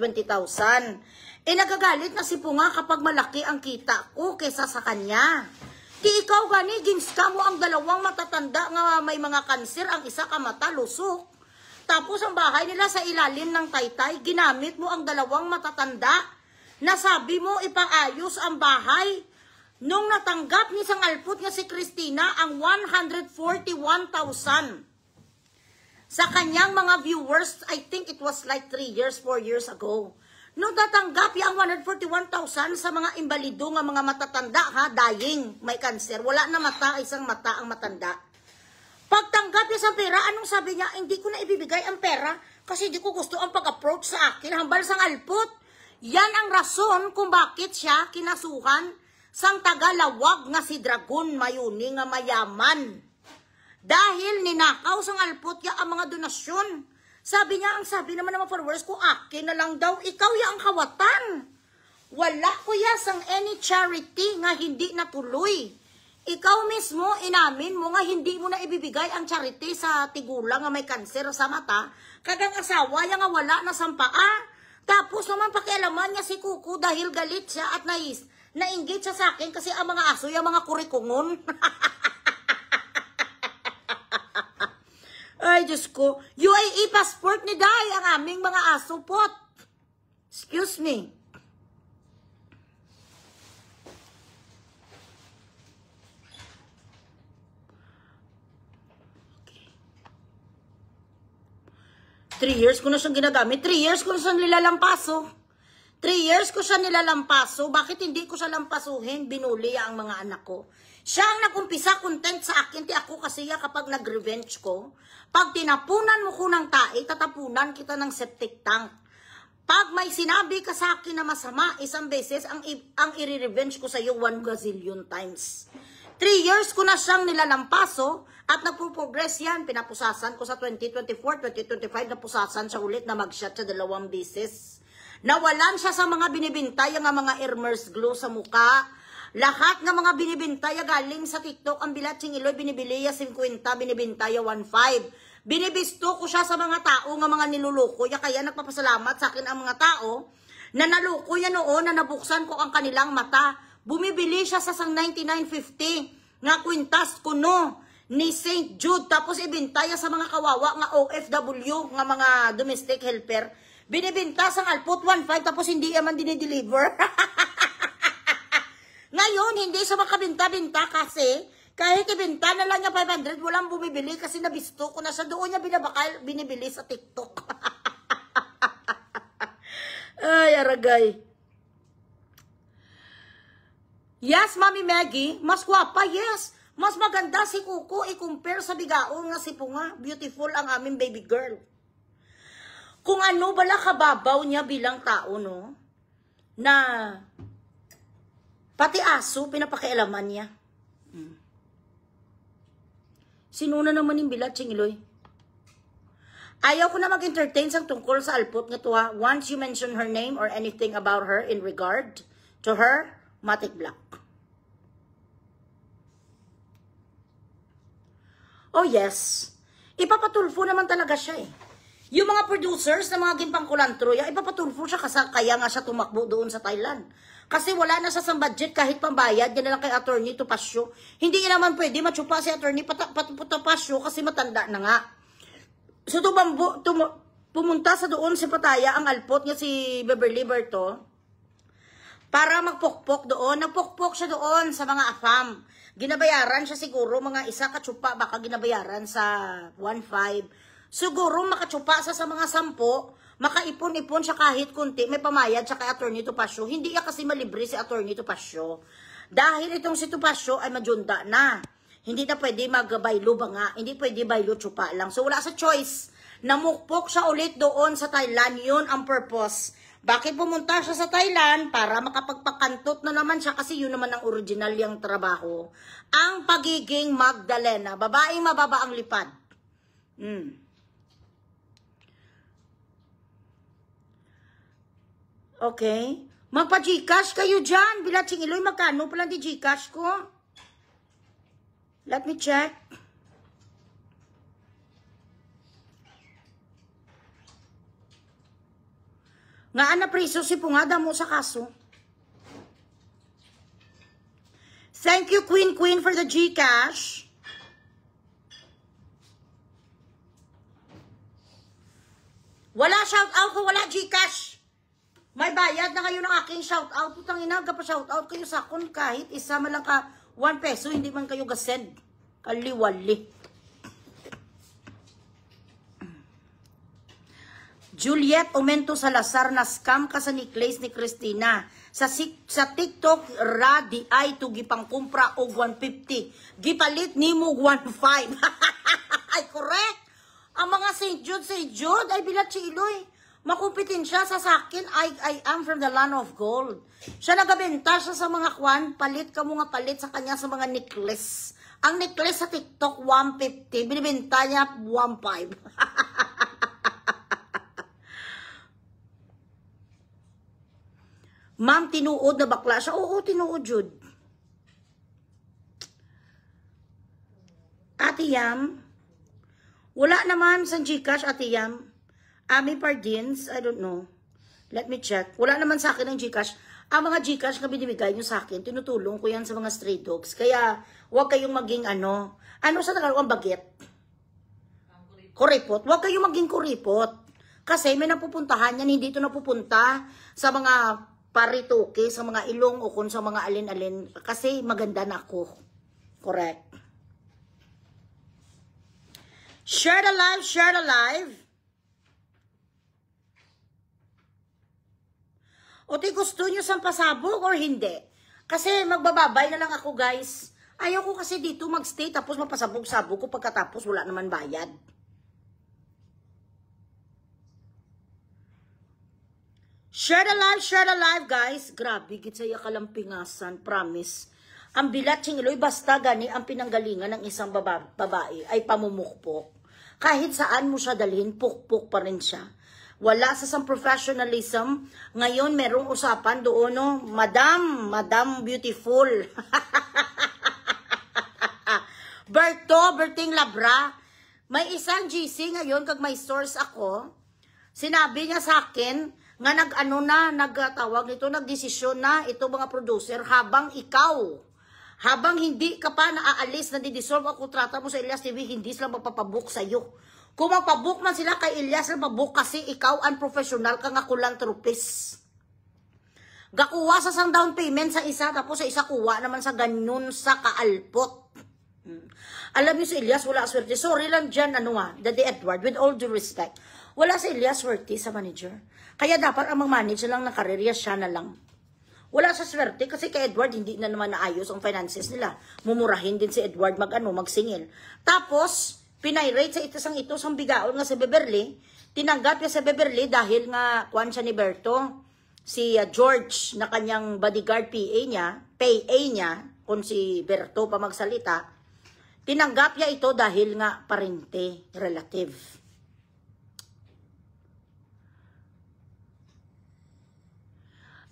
Nagagalit na si Punga kapag malaki ang kita ko kesa sa kanya. Di ikaw gani, ginska mo ang 2 matatanda nga may mga kanser, ang isa ka mata, lusok. Tapos ang bahay nila sa ilalim ng taytay, ginamit mo ang 2 matatanda. Nasabi mo ipaayos ang bahay. Nung natanggap ni sang alput nga si Christina ang 141,000 sa kanyang mga viewers, I think it was like 3 years, 4 years ago. Nung natanggap yung 141,000 sa mga imbalido nga mga matatanda, dying, may cancer, wala na mata, isang mata ang matanda. Pagtanggap niya sa pera, anong sabi niya? Hindi ko na ibibigay ang pera kasi hindi ko gusto ang pag-approach sa akin hambal sang alput. Yan ang rason kung bakit siya kinasuhan sang tagalawag nga si Dragon Mayuni nga mayaman. Dahil ninakaw sang alput ya ang mga donasyon. Sabi niya, ang sabi naman ng mga followers ko, akin na lang daw, ikaw ya ang kawatan. Wala ko ya sang any charity nga hindi natuloy. Ikaw mismo, inamin mo nga hindi mo na ibibigay ang charity sa tigulang nga may kanser sa mata. Kadang asawa ya nga wala na sampaa. Tapos naman pakialaman niya si Kuko dahil galit siya at nainggit siya sa akin kasi ang mga aso yung mga kurikungon. Ay, Diyos ko. UAE passport ni Day ang aming mga aso pot. Excuse me. Okay. 3 years ko na siyang ginagamit. 3 years ko na siyang nilalampaso. 3 years ko siya nilalampaso. Bakit hindi ko siya lampasuhin? Binuli ang mga anak ko. Siya ang nagumpisa content sa akin. Ti ako kasi kapag nag-revenge ko. Pag tinapunan mo ko ng tae, tatapunan kita ng septic tank. Pag may sinabi ka sa akin na masama, isang beses, ang i-revenge ko sa iyo 1 gazillion times. 3 years ko na siyang nilalampaso at nagpo-progress yan. Pinapusasan ko sa 2024, 2025, napusasan siya ulit na mag-shot sa 2 beses. Nawalan siya sa mga binibintay nga mga Hermes glue sa muka. Lahat ng mga binibintay galing sa TikTok, ang bilatsing iloy, binibili ya 50, binibintay 1.5. Binibisto ko siya sa mga tao nga mga niluluko ya, kaya nagpapasalamat sa akin ang mga tao na naluko ya noon, na nabuksan ko ang kanilang mata. Bumibili siya sa sang 99.50 nga kwintas kuno ni St. Jude, tapos ibintaya sa mga kawawa nga OFW nga mga domestic helper. Binibinta sang alput 1.5 tapos hindi yaman dinideliver. Ngayon, hindi siya makabinta-binta kasi kahit ibinta na lang niya 500, walang bumibili kasi nabisto ko na siya. Doon niya binibili sa TikTok. Ay, aragay. Yes, Mami Maggie, mas gwapa, yes. Mas maganda si Kuko i-compare sa bigaong nga si Punga. Beautiful ang aming baby girl. Kung ano bala kababaw niya bilang tao, no? Na pati aso, pinapakialaman niya. Sinuna naman yung bilatsing iloy. Ayaw ko na mag-entertain sa tungkol sa alput nga tuwa. Once you mention her name or anything about her in regard to her, matik block. Oh yes. Ipapatulfo naman talaga siya eh. Yung mga producers na mga gimpang kulantro, ipapatulfo siya kaya nga siya tumakbo doon sa Thailand. Kasi wala na sa budget kahit pambayad, yan na lang kay Attorney Topacio. Hindi naman pwede matsupa si Attorney Topacio kasi matanda na nga. So pumunta sa doon si Pataya, ang alpot niya si Beverly Berto, para magpukpok doon. Nagpukpok siya doon sa mga afam. Ginabayaran siya siguro mga isa katsupa, baka ginabayaran sa 1.5. Siguro makatsupa sa mga 10, makaipon-ipon siya kahit kunti, may pamayad siya kay Attorney Topacio. Hindi kasi malibre si Attorney Topacio. Dahil itong si Topacio ay majunda na. Hindi na pwede magbaylo ba nga, hindi pwede baylo tsupa lang. So wala sa choice. Namukpok siya ulit doon sa Thailand, yun ang purpose. Bakit pumunta siya sa Thailand? Para makapagpakantot na naman siya kasi yun naman ang original yung trabaho. Ang pagiging Magdalena, babaeng mababa ang lipad. Okay. Magpa-Gcash kayo dyan. Bilatsing Iloy, magkano pala di Gcash ko? Let me check. Nga na preso si pungada mo sa kaso. Thank you, Queen, for the Gcash. Wala shout out ko, wala Gcash. May bayad na kayo ng aking shoutout. Putang ina, pa-shoutout kayo sa akon kahit isa man lang ka 1 peso, hindi man kayo gasend. Kaliwali. Juliet Umento Salazar, na scam ka sa necklace ni Christina. Sa TikTok, di ay to gipang kumpra og 150. Gipalit ni mo 1.5. Ay, correct. Ang mga St. Jude, ay bilat si Iloy. Makumpitin siya sa sakin, I am from the land of gold. Siya nagabenta siya sa mga kwan, palit ka mga palit sa kanya sa mga necklace. Ang necklace sa TikTok, 150. Binibenta niya 1.5. Ma'am, tinuod na bakla siya. Oo, tinuod, Jude. Ate Yam, wala naman sa Gcash, Ate Yam. Ami Pardins, I don't know. Let me check. Wala naman sa akin ang Gcash. Ang mga Gcash na binibigay nyo sa akin, tinutulong ko yan sa mga stray dogs. Kaya, huwag kayong maging ano sa Tagalog ang baget? Kuripot. Huwag kayong maging kuripot. Kasi may napupuntahan yan, hindi ito napupunta sa mga paritoke, sa mga ilong o kung sa mga alin-alin. Kasi maganda na ako. Correct. Share the live, share the live. O di gusto nyo sa pasabog or hindi? Kasi magbababay na lang ako, guys. Ayaw ko kasi dito magstay tapos mapasabog-sabog ko pagkatapos wala naman bayad. Share the live, guys. Grabe, gitsaya kalampingasan, promise. Ang Bilatsing Iloy, basta gani ang pinanggalingan ng isang babae ay pamumukpok. Kahit saan mo siya dalhin, pukpok pa rin siya. Wala sa professionalism. Ngayon, merong usapan doon, no? Madam Beautiful. Berting Labra. May isang GC ngayon, kag may source ako, sinabi niya sa akin, nga nagtawag nito, nagdesisyon na ito mga producer, habang hindi ka pa naaalis, na didissolve ang kontrata mo sa Elias TV, hindi sila mapapabook sa'yo. Kung magpabook man sila kay Elias, mapabook kasi ikaw unprofessional ka nga kulang trupis. Gakuha sa sang down payment sa isa, tapos sa isa kuha naman sa ganun sa kaalpot. Alam niyo si Elias, wala swerte. Sorry lang dyan, Daddy Edward, with all due respect. Wala si Elias swerte sa manager. Kaya dapat ang mag-manage lang ng karerya, siya na lang. Wala sa swerte kasi kay Edward hindi na naman naayos ang finances nila. Mumurahin din si Edward magsingil. Tapos, pinayrate sa ito sang bigaon nga sa Beverly. Tinanggap niya sa Beverly dahil nga kuwan siya ni Berto. Si George na kanyang bodyguard PA niya, kung si Berto pa magsalita. Tinanggap niya ito dahil nga parente, relative.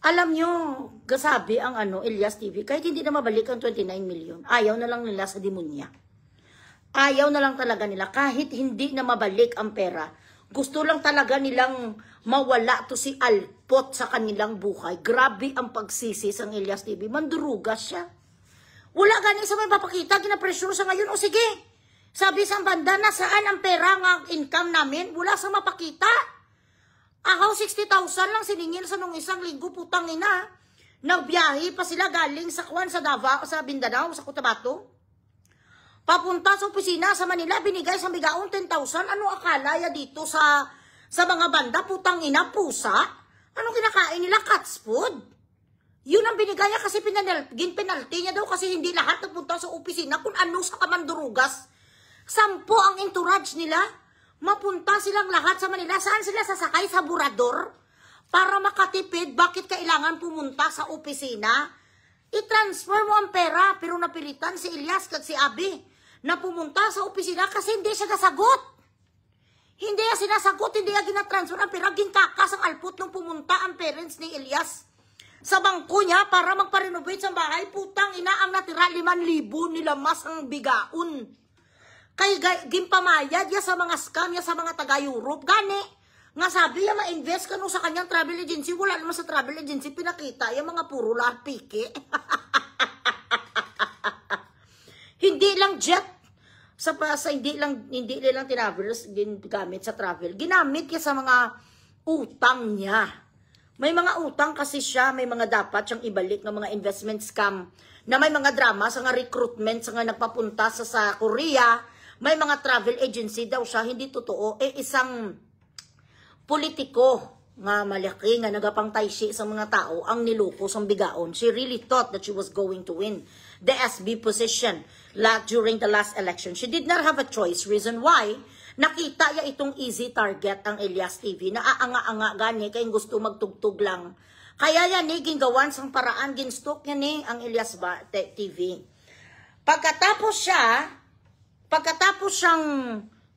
Alam nyo, gasabi ang Elias TV, kahit hindi na mabalik ang 29 million, ayaw na lang nila sa demonya. Ayaw na lang talaga nila kahit hindi na mabalik ang pera. Gusto lang talaga nilang mawala to si Alpot sa kanilang buhay. Grabe ang pagsisi sa Elias TV. Mandurugas siya. Wala gani sa may papakita, ginapressure sa ngayon. O sige, sabi sa banda, nasaan ang pera ng income namin? Wala sa mapakita. Ako, 60,000 lang siningil sa nung isang linggo, putang ina. Nagbiyahe pa sila galing sa Kwan, sa Davao, sa Mindanao, sa Cotabato. Papunta sa opisina sa Manila, binigay sa bigaong 10,000. Ano akala ya dito sa mga banda? Putang ina, pusa? Anong kinakain nila? Cat's food? Yun ang binigay niya kasi penalty niya daw kasi hindi lahat nagpunta sa opisina kung ano sa kamandurugas. 10 ang entourage nila. Mapunta silang lahat sa Manila. Saan sila sasakay? Sa burador? Para makatipid, bakit kailangan pumunta sa opisina? I-transfer mo ang pera, pero napilitan si Elias kag si Abi na pumunta sa opisina kasi hindi siya nasagot. Hindi niya sinasagot, hindi niya ginatransfer ang pera. Ginkakas ang Alpot nung pumunta ang parents ni Elias sa bangko niya para magpa-renovate sa bahay. Putang ina, ang natira 5,000 nilamas ang bigaon. Kay gimpamayad ya sa mga scam ya sa mga taga-Europe. Gani, nga sabi ya ma-invest ka no sa kanyang travel agency. Wala naman sa travel agency pinakita yung mga puro lahat piki. Hindi lang jet sa hindi lang travelers ginamit sa travel. Ginamit ya sa mga utang niya. May mga utang kasi siya, may mga dapat siyang ibalik ng mga investment scam na may mga drama sa nga recruitment sa nga nagpapunta sa Korea. May mga travel agency daw siya, hindi totoo. Isang politiko nga malaki nga nagapangtay siya sa mga tao ang niloko sa bigaon. She really thought that she was going to win the SB position during the last election. She did not have a choice. Reason why, nakita ya itong easy target ang Elias TV. Naaanga-anga gani kayong gusto magtugtog lang. Kaya yan gingawan sang paraan, ginstok yan ang Elias TV. Pagkatapos siyang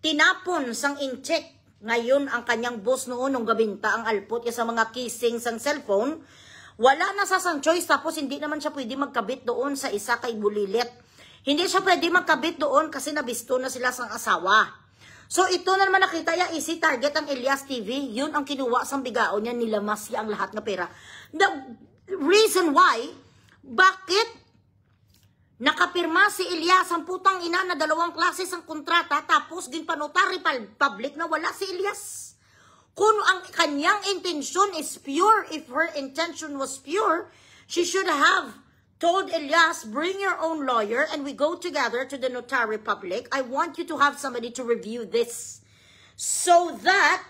tinapon sang in-check, ngayon ang kanyang boss noon nung gabinta ang Alpot sa mga kissing sang cellphone, wala na sa sang choice, tapos hindi naman siya pwede magkabit doon sa isa kay Bulilit. Hindi siya pwede magkabit doon kasi nabisto na sila sang asawa. So ito na naman nakita ya, easy target ang Elias TV, yun ang kinuha sang bigaon niya, nilamas niya ang lahat ng pera. The reason why, bakit nakapirma si Elias ang putang ina na 2 klases ang kontrata tapos ginpanotary public na wala si Elias. Kung ang kanyang intention is pure, if her intention was pure, she should have told Elias, bring your own lawyer and we go together to the notary public. I want you to have somebody to review this. So that,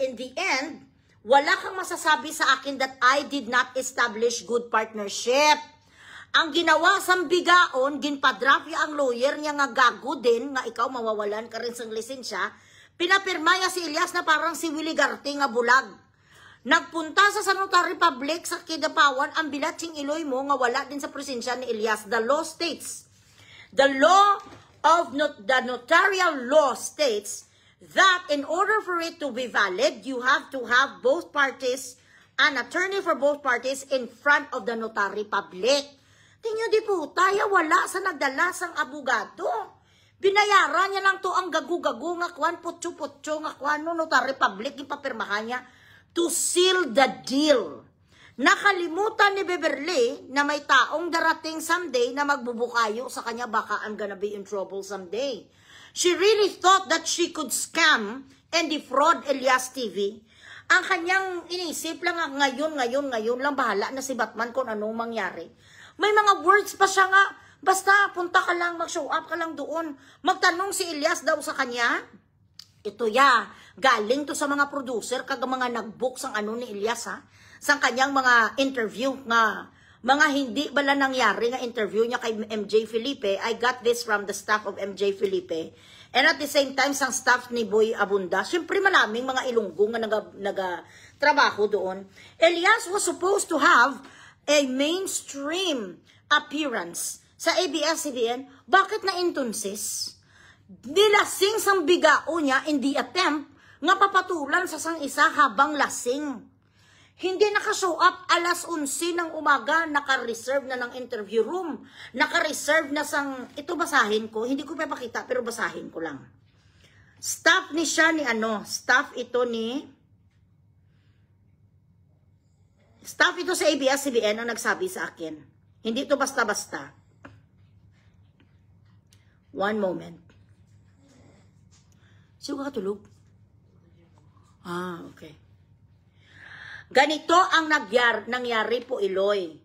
in the end, wala kang masasabi sa akin that I did not establish good partnership. Ang ginawa sa bigaon, ginpadraft ya ang lawyer niya nga gago din, nga ikaw mawawalan ka rin sa lisensya, pinapirma ya si Elias na parang si Willie Garte nga bulag. Nagpunta sa Notary Public sa Kidapawan, ang bilatsing iloy mo nga wala din sa presensya ni Elias. The law states, the notarial law states that in order for it to be valid, you have to have both parties, an attorney for both parties in front of the Notary Public. Tingyo di po, tayo wala sa nagdala sang abogado. Binayaran niya lang to ang gagu-gagu nga kwan, putyo-putyo nga kwan, no, Notary Public, ipapirmahan niya to seal the deal. Nakalimutan ni Beverly na may taong darating someday na magbubukayo sa kanya, baka I'm gonna be in trouble someday. She really thought that she could scam and defraud Elias TV. Ang kanyang inisip lang ngayon lang, bahala na si Batman kung anong mangyari. May mga words pa siya nga, basta punta ka lang, mag-show up ka lang doon. Magtanong si Elias daw sa kanya, ito ya, galing to sa mga producer, kag mga nag-book sang ano ni Elias ha, sang kanyang mga interview nga, mga hindi bala nangyari nga interview niya kay MJ Felipe. I got this from the staff of MJ Felipe. And at the same time, sang staff ni Boy Abunda, syempre maraming mga Ilonggo nga naga-trabaho doon. Elias was supposed to have a mainstream appearance sa ABS-CBN. Bakit na intonsis? Nilasing sang bigao niya in the attempt nga papatulan sa sang isa habang lasing. Hindi naka-show up alas 11 ng umaga, naka-reserve na ng interview room. Naka-reserve na sang, ito basahin ko, hindi ko papakita pero basahin ko lang. Staff ni siya ni staff ito sa ABS-CBN ang nagsabi sa akin. Hindi ito basta-basta. One moment. Sino ka katulog? Okay. Ganito ang nangyari po, Iloy.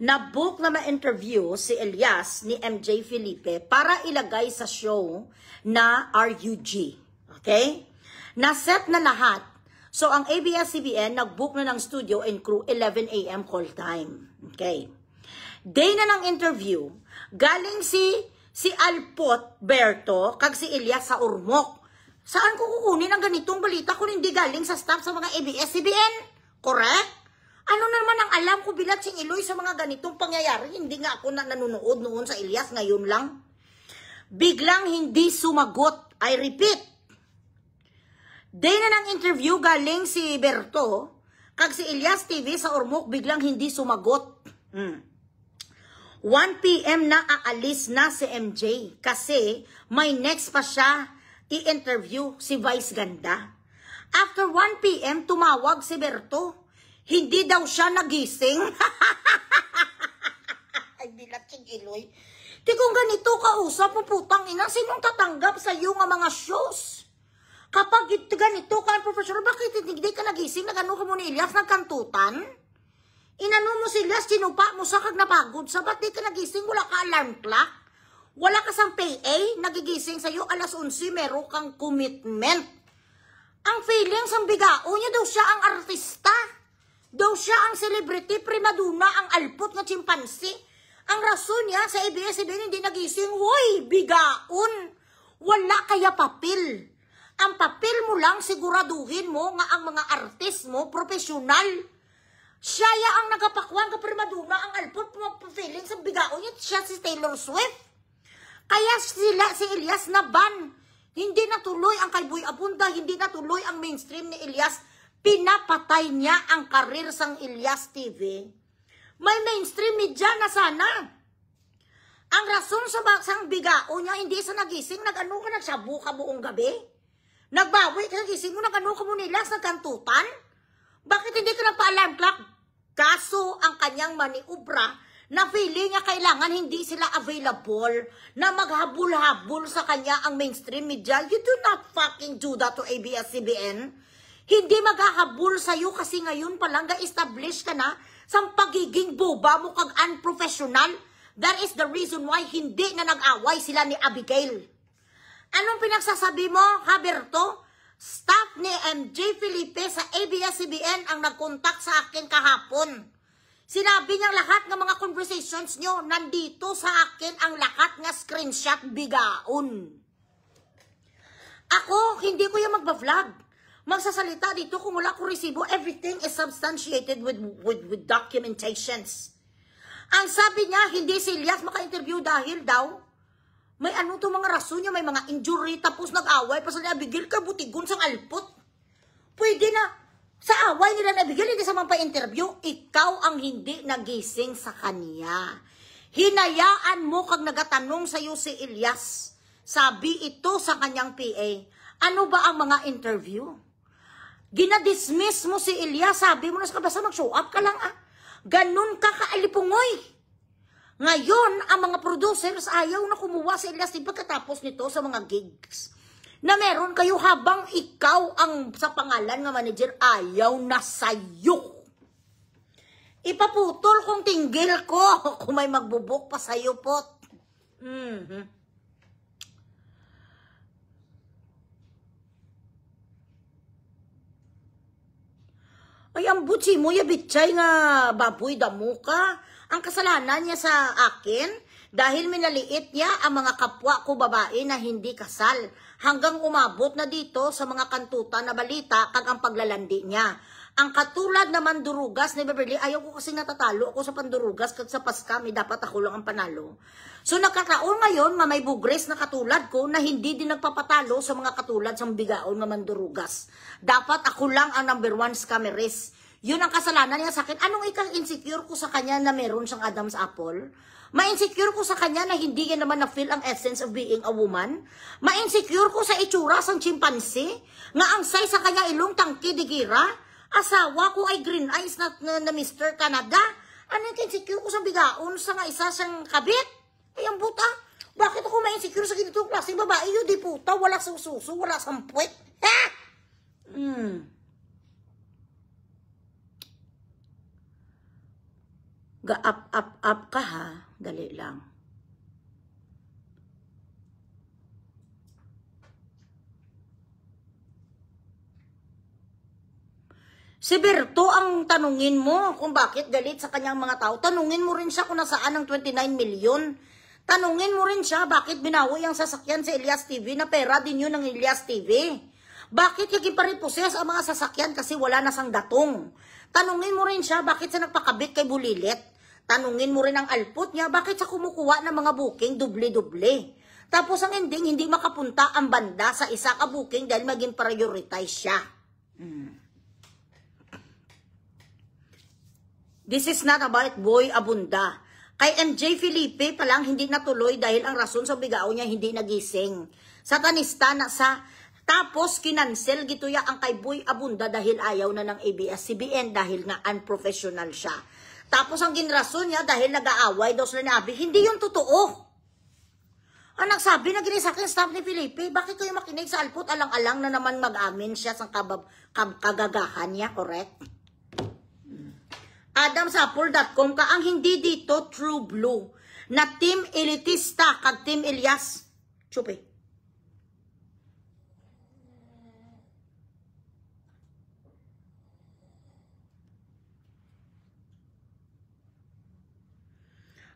Na-book na ma-interview si Elias ni MJ Felipe para ilagay sa show na RUG. Okay? Na-set na lahat. So, ang ABS-CBN nag-book na ng studio and crew 11 a.m. call time. Okay? Day na ng interview, galing si Alpot Berto kag si Elias sa Urmok. Saan ko kukunin ang ganitong balita kung hindi galing sa staff sa mga ABS-CBN? Correct? Ano naman ang alam ko bilat sing Iloy sa mga ganitong pangyayari? Hindi nga ako nanonood noon sa Elias, ngayon lang. Biglang hindi sumagot. I repeat. Day na ng interview galing si Berto, kag si Elias TV sa Ormoc biglang hindi sumagot. 1 p.m. na aalis na si MJ kasi may next pa siya i-interview si Vice Ganda. After 1 p.m., tumawag si Berto. Hindi daw siya nagising. Ay, bilat yung Iloy. Di kung ganito kausap mo putang ina, sinong tatanggap sa iyo nga mga shows? Kapag ganito ka, professional, bakit hindi ka nagising? Nagano ka mo ni Elias, nagkantutan? Inano mo si Elias, sinupa mo sa kag napagod sa ba't di ka nagising? Wala ka alarm clock? Wala ka sang PA? Nagigising sa iyo alas 11, meron kang commitment. Ang feelings, ang bigao niya, daw siya ang artista. Daw siya ang celebrity, primaduna, ang alpot na chimpansi. Ang rason niya sa ABS-CBN hindi nagising, Hoy, bigaon. Wala kaya papel. Ang papel mo lang, siguraduhin mo nga ang mga artist mo, profesional. Siya ya ang nagapakwan ka primaduna, ang alpot mo, feelings, ang bigao niya, siya si Taylor Swift. Kaya si Elias na ban. Hindi natuloy ang kay Boy Abunda, hindi natuloy ang mainstream ni Elias. Pinapatay niya ang karir sang Elias TV. May mainstream media na sana. Ang rason sa sang bigao niya, hindi sa nagising, nag-ano ka, nagsabu ka buong gabi? Nagbawi ka, nagising mo, nag-ano ka mo ni Elias, nagkantutan? Bakit hindi ka nagpa-alarm clock? Kaso ang kanyang maniubra, na feeling niya kailangan hindi sila available na maghabol-habol sa kanya ang mainstream media. You do not fucking do that to ABS-CBN. Hindi maghahabol sa'yo kasi ngayon pa lang ga-establish ka na sa pagiging boba mo kag unprofessional. That is the reason why hindi na nag-away sila ni Abigail. Anong pinagsasabi mo, Haberto? Staff ni MJ Felipe sa ABS-CBN ang nagkontak sa akin kahapon. Sinabi niyang lahat ng mga conversations niyo, nandito sa akin ang lahat ng screenshot bigaon. Ako, hindi ko yung magba-vlog. Magsasalita dito kung wala ko resibo. Everything is substantiated with documentations. Ang sabi niya, hindi si Elias maka-interview dahil daw, may ano to mga rason niya, may mga injury, tapos nag-away, pasal niya, bigil ka, butigon sang alpot. Pwede na. Sa away nila nabigyan, hindi sa mga pa-interview, ikaw ang hindi nagising sa kanya. Hinayaan mo kag nagatanong sa iyo si Elias. Sabi ito sa kanyang PA, ano ba ang mga interview? Ginadismiss mo si Elias, sabi mo na sa kabasa, mag-show up ka lang Ganun ka kaalipungoy. Ngayon, ang mga producers ayaw na kumuha si Elias pagkatapos nito sa mga gigs. Na meron kayo habang ikaw ang sa pangalan ng manager, ayaw na sa'yo. Ipaputol kung tinggil ko kung may magbubuk pa sa'yo po. Ay, ang butsi mo, yabitsay nga baboy damo ka. Ang kasalanan niya sa akin, dahil minaliit niya ang mga kapwa ko babae na hindi kasal. Hanggang umabot na dito sa mga kantutan na balita kag ang paglalandi niya. Ang katulad na mandurugas ni Beverly, ayaw ko kasi natatalo ako sa pandurugas kag sa paskami, dapat ako lang ang panalo. So nagkataon ngayon nga may bugres na katulad ko na hindi din nagpapatalo sa mga katulad sa bigaon nga mandurugas. Dapat ako lang ang #1 scammerist. Yun ang kasalanan niya sa akin. Anong insecure ko sa kanya na meron siyang Adam's apple? Ma-insecure ko sa kanya na hindi niya naman na-feel ang essence of being a woman? Ma-insecure ko sa itsura sang chimpanzee? Nga ang size sa kanya ilong tangki digira? Asawa ko ay green eyes na Mr. Canada? Ano yung insecure ko sa bigaon sa nga isa siyang kabit? Ay, ang buta. Bakit ako ma-insecure sa ganitong klaseng babae? Yun, di puta. Wala sususo, wala sampuet. Ha? Ga-up ka ha. Dali lang. Si Berto ang tanungin mo kung bakit galit sa kanyang mga tao. Tanungin mo rin siya kung nasaan ang 29 million. Tanungin mo rin siya bakit binawi ang sasakyan sa Elias TV na pera din yun ng Elias TV. Bakit naging pariposes ang mga sasakyan kasi wala na sang datong. Tanungin mo rin siya bakit siya nagpakabit kay Bulilit. Tanungin mo rin ang alput niya, bakit sa kumukuha ng mga booking duble-duble. Tapos ang ending, hindi makapunta ang banda sa isa ka booking dahil maging prioritize siya. This is not about Boy Abunda. Kay MJ Felipe palang hindi natuloy dahil ang rason sa bigao niya hindi nagising. Satanista na sa tapos kinansel gituya ang kay Boy Abunda dahil ayaw na ng ABS-CBN dahil nga unprofessional siya. Tapos ang ginrason niya dahil nag-aaway daw sila ni Abby. Hindi yung totoo. Ang nagsabi na sa akin staff ni Felipe, bakit kayo makinig sa alput alang-alang na naman mag-amin siya sa kagagahan niya, correct? Adamsapple.com ka ang hindi dito true blue na team elitista kag team Elias. Chupi.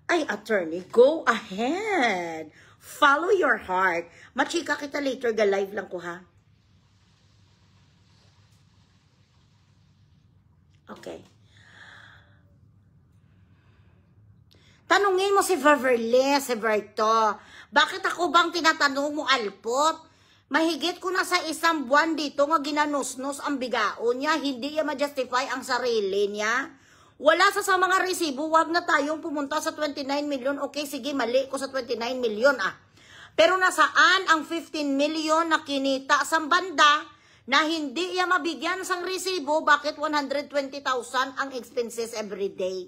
Ay, attorney, go ahead. Follow your heart. Machika kita later, ga-live lang ko ha. Okay. Tanungin mo si Ververle, si Berto. Bakit ako bang tinatanong mo, Alpot? Mahigit ko na sa isang buwan dito nga ginanusnos ang bigaon niya. Hindi niya ma-justify ang sarili niya. Wala sa mga resibo, wag na tayong pumunta sa 29 million. Okay, sige, mali ko sa 29 million Pero nasaan ang 15 million na kinita sa banda na hindi niya mabigyan sang resibo? Bakit 120,000 ang expenses every day?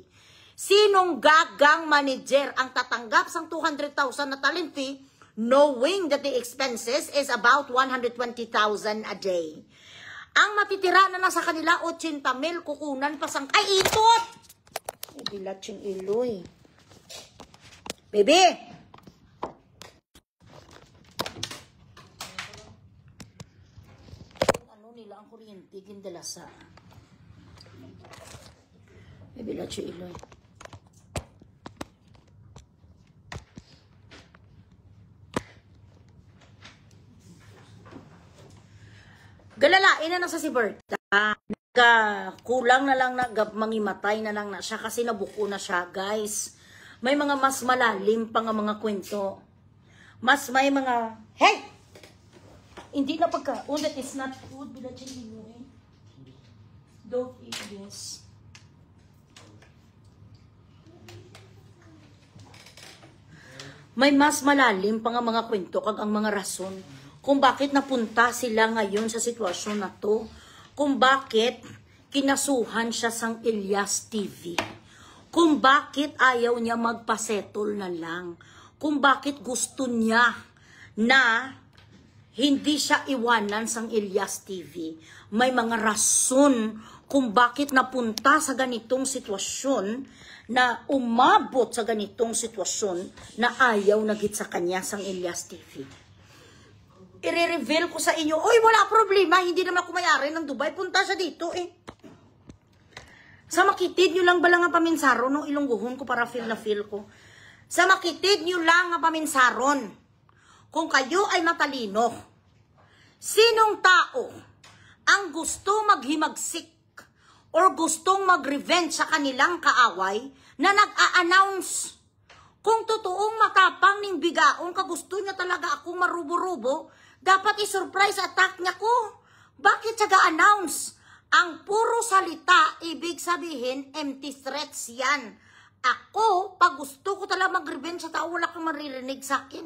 Sinong gagang manager ang tatanggap sang 200,000 na talent fee knowing that the expenses is about 120,000 a day? Ang matitira na nasa kanila, 80,000 kukunan pa sang... Ay, itot! Ay, bilat yung iloy. Bebe! Ano nila ang kuryente, gindalasa. Ay, bilat yung iloy. Galalain na sa si Berta. Kulang na lang na mangimatay na lang na siya kasi nabuko na siya, guys. May mga mas malalim pa nga mga kwento. Mas may mga, hey! Hindi na pagkaon, that is not food. Bila siya don't eat this. May mas malalim pa nga mga kwento kag ang mga rason kung bakit napunta sila ngayon sa sitwasyon na to, kung bakit kinasuhan siya sang Elias TV, kung bakit ayaw niya magpasettle na lang, kung bakit gusto niya na hindi siya iwanan sang Elias TV. May mga rason kung bakit napunta sa ganitong sitwasyon, na umabot sa ganitong sitwasyon na ayaw nagit sa kanya sang Elias TV. I-reveal ko sa inyo, oy, wala problema, hindi naman ako mayari ng Dubai, punta siya dito Sa makitid nyo lang bala nga paminsaron, no, ilungguhon ko para feel na feel ko. Sa makitid nyo lang nga paminsaron, kung kayo ay matalino, sinong tao ang gusto maghimagsik or gustong mag-revenge sa kanilang kaaway na nag-a-announce kung totoong matapang ning bigaon ka gusto niya talaga akong marubo-rubo, dapat i-surprise attack niya ko. Bakit siya ga-announce? Ang puro salita, ibig sabihin, empty threats yan. Ako, pag gusto ko talaga mag-revenge sa tao, wala kang maririnig sa akin.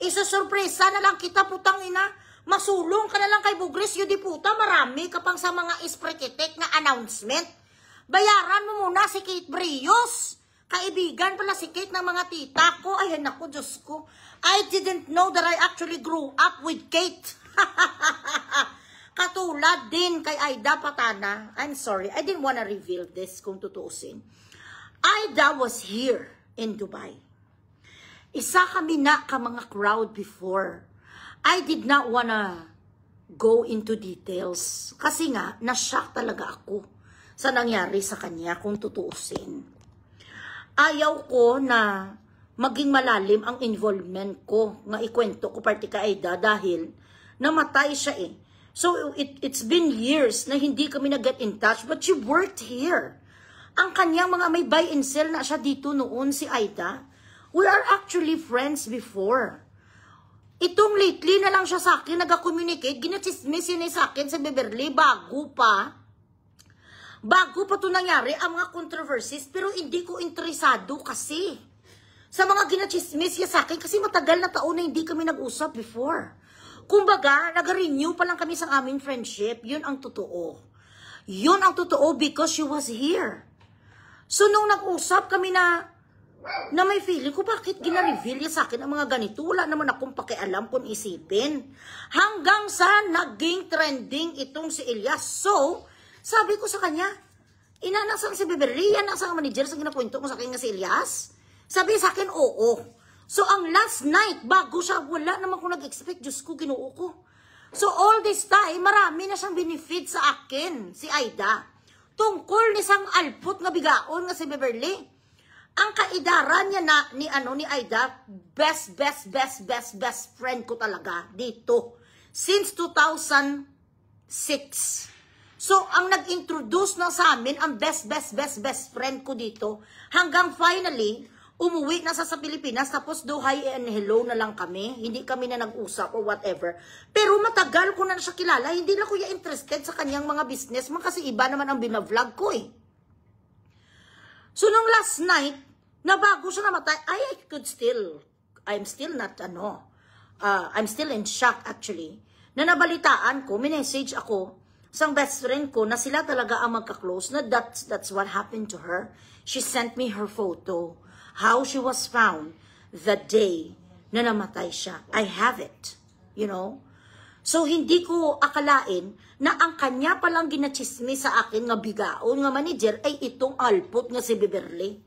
Isusurpresa na lang kita, putang ina. Masulong ka na lang kay Bugres, yun di puta, marami ka pang sa mga isprekitek na announcement. Bayaran mo muna si Kate Brios. Kaibigan pala si Kate ng mga tita ko. Ay, naku, Diyos ko. I didn't know that I actually grew up with Kate. Katulad din kay Aida Patana. I'm sorry, I didn't wanna reveal this kung tutuusin. Aida was here in Dubai. Isa kami na ka mga crowd before. I did not wanna go into details. Kasi nga, na-shock talaga ako sa nangyari sa kanya kung tutuusin. Ayaw ko na maging malalim ang involvement ko nga ikwento ko party ka Aida dahil namatay siya eh. So, it's been years na hindi kami nag-get in touch, but she worked here. Ang kanyang mga may buy and sell na siya dito noon, si Aida. We are actually friends before. Itong lately na lang siya sa akin, nag-communicate, ginachismis yun sa akin sa Beverly, bago pa ito nangyari ang mga controversies, pero hindi ko interesado kasi sa mga ginachismis niya sa akin, kasi matagal na taon na hindi kami nag-usap before. Kumbaga, nag-renew pa lang kami sa aming friendship. Yun ang totoo. Yun ang totoo because she was here. So, nung nag-usap kami na may feeling ko, bakit gina-reveal niya sa akin ang mga ganito? Wala naman akong pakialam kung isipin. Hanggang sa naging trending itong si Elias. So, sabi ko sa kanya, inanasang si Beverly, yan ang manager sa ginapunto mo sa akin nga si Elias? Sabi sa akin, oo. So, ang last night, bago siya, wala naman ko nag-expect. Diyos ko, ginoo ko. So, all this time, marami na siyang benefit sa akin, si Aida. Tungkol ni sang alpot nga bigaon nga si Beverly. Ang kaidaran niya na, ni Aida, best friend ko talaga dito. Since 2006. So, ang nag-introduce na sa amin, ang best friend ko dito, hanggang finally, umuwi na sa Pilipinas, tapos do hi and hello na lang kami. Hindi kami na nag-usap or whatever. Pero matagal ko na siya kilala. Hindi na kuya interested sa kanyang mga business man kasi iba naman ang binavlog ko eh. So, nung last night, na bago siya namatay, I'm still in shock actually. Na nabalitaan ko, minessage ako sa best friend ko na sila talaga ang magka-close, na that's what happened to her. She sent me her photo. How she was found the day na namatay siya. I have it, you know. So, hindi ko akalain na ang kanya palang ginachismi sa akin nga bigaon nga manager ay itong alpot nga si Beverly.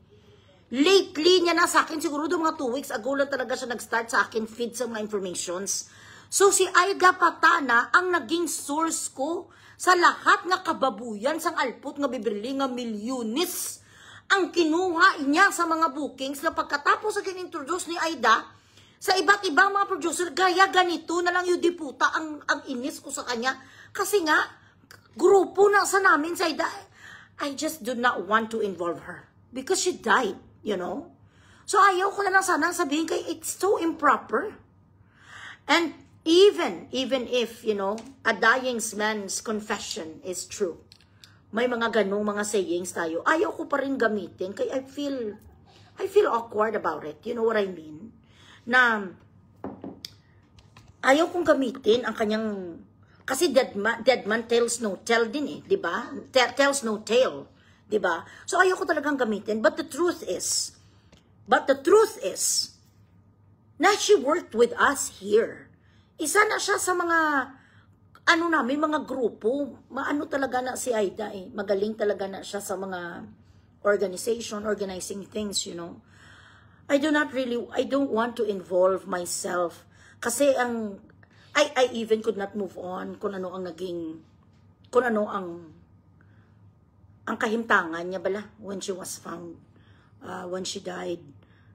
Lately niya na sa akin, siguro mga 2 weeks ago lang talaga siya nag-start sa akin feed sa mga informations. So, si Aida Patana ang naging source ko sa lahat nga kababuyan sang alpot nga Beverly nga milyones ang kinuha niya sa mga bookings na pagkatapos sa ginintroduce ni Aida sa iba't ibang mga producer, gaya ganito na lang yung diputa ang inis ko sa kanya. Kasi nga, grupo na sa namin sa Aida, I just do not want to involve her. Because she died, you know? So ayaw ko na lang sana sabihin kay it's so improper. And even if, you know, a dying man's confession is true, may mga ganong mga sayings tayo, ayaw ko pa rin gamitin, kaya I feel awkward about it. You know what I mean? Na, ayaw kong gamitin ang kanyang, kasi dead man tells no tale din eh, di ba? Tells no tale, di ba? So, ayaw ko talagang gamitin. But the truth is, na she worked with us here. Isa na siya sa mga, namin, mga grupo, maano talaga na si Aida eh. Magaling talaga na siya sa mga organizing things, you know. I don't want to involve myself. Kasi I even could not move on kung ano ang kahimtangan niya bala when she was found, when she died.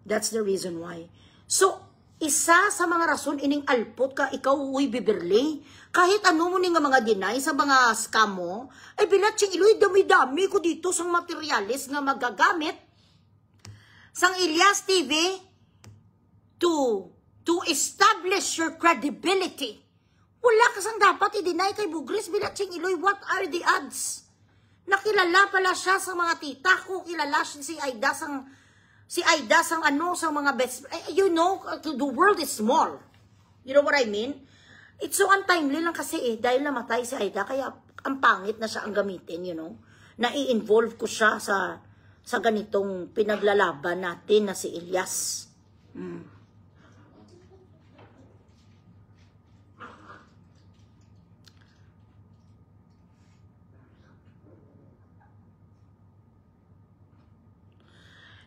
That's the reason why. So, isa sa mga rason ining alpot ka, ikaw, uy, Beverly, kahit ano mo nga mga deny sa mga scam mo, ay bilatsing iloy, dami-dami ko dito sang materialis nga magagamit sang Elias TV to establish your credibility. Wala kasang dapat i-deny kay Bugris Bilatching Iloy. What are the odds? Nakilala pala siya sa mga tita ko. Kilala siya si Aida sang ano, sa mga best. You know, the world is small. You know what I mean? It's so untimely lang kasi dahil namatay si Aida, kaya ang pangit na siya ang gamitin, you know. Nai-involve ko siya sa ganitong pinaglalaban natin na si Elias.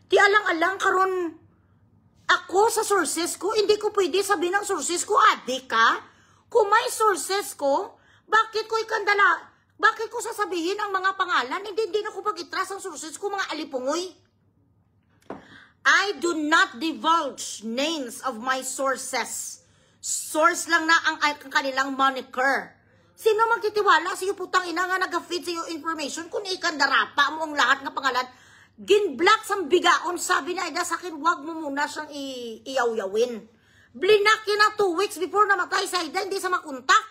Di alang-alang karon ako sa sources ko, hindi ko pwede sabihin ng sources ko, adik ka? Kung may sources ko, bakit ko ikandala? Bakit ko sasabihin ang mga pangalan? Hindi na ko pag-itras ang sources ko, mga alipungoy. I do not divulge names of my sources. Source lang na ang kanilang moniker. Sino magtitiwala sa iyo putang ina nga nag-feed sa iyo information kung ikandarapa mo ang lahat ng pangalan? Gin-black sang bigaon, sabi na Aida sa akin, wag mo muna siyang iyaw-yawin. Blinak yun na 2 weeks before namatay sa Aida, hindi sa makontak.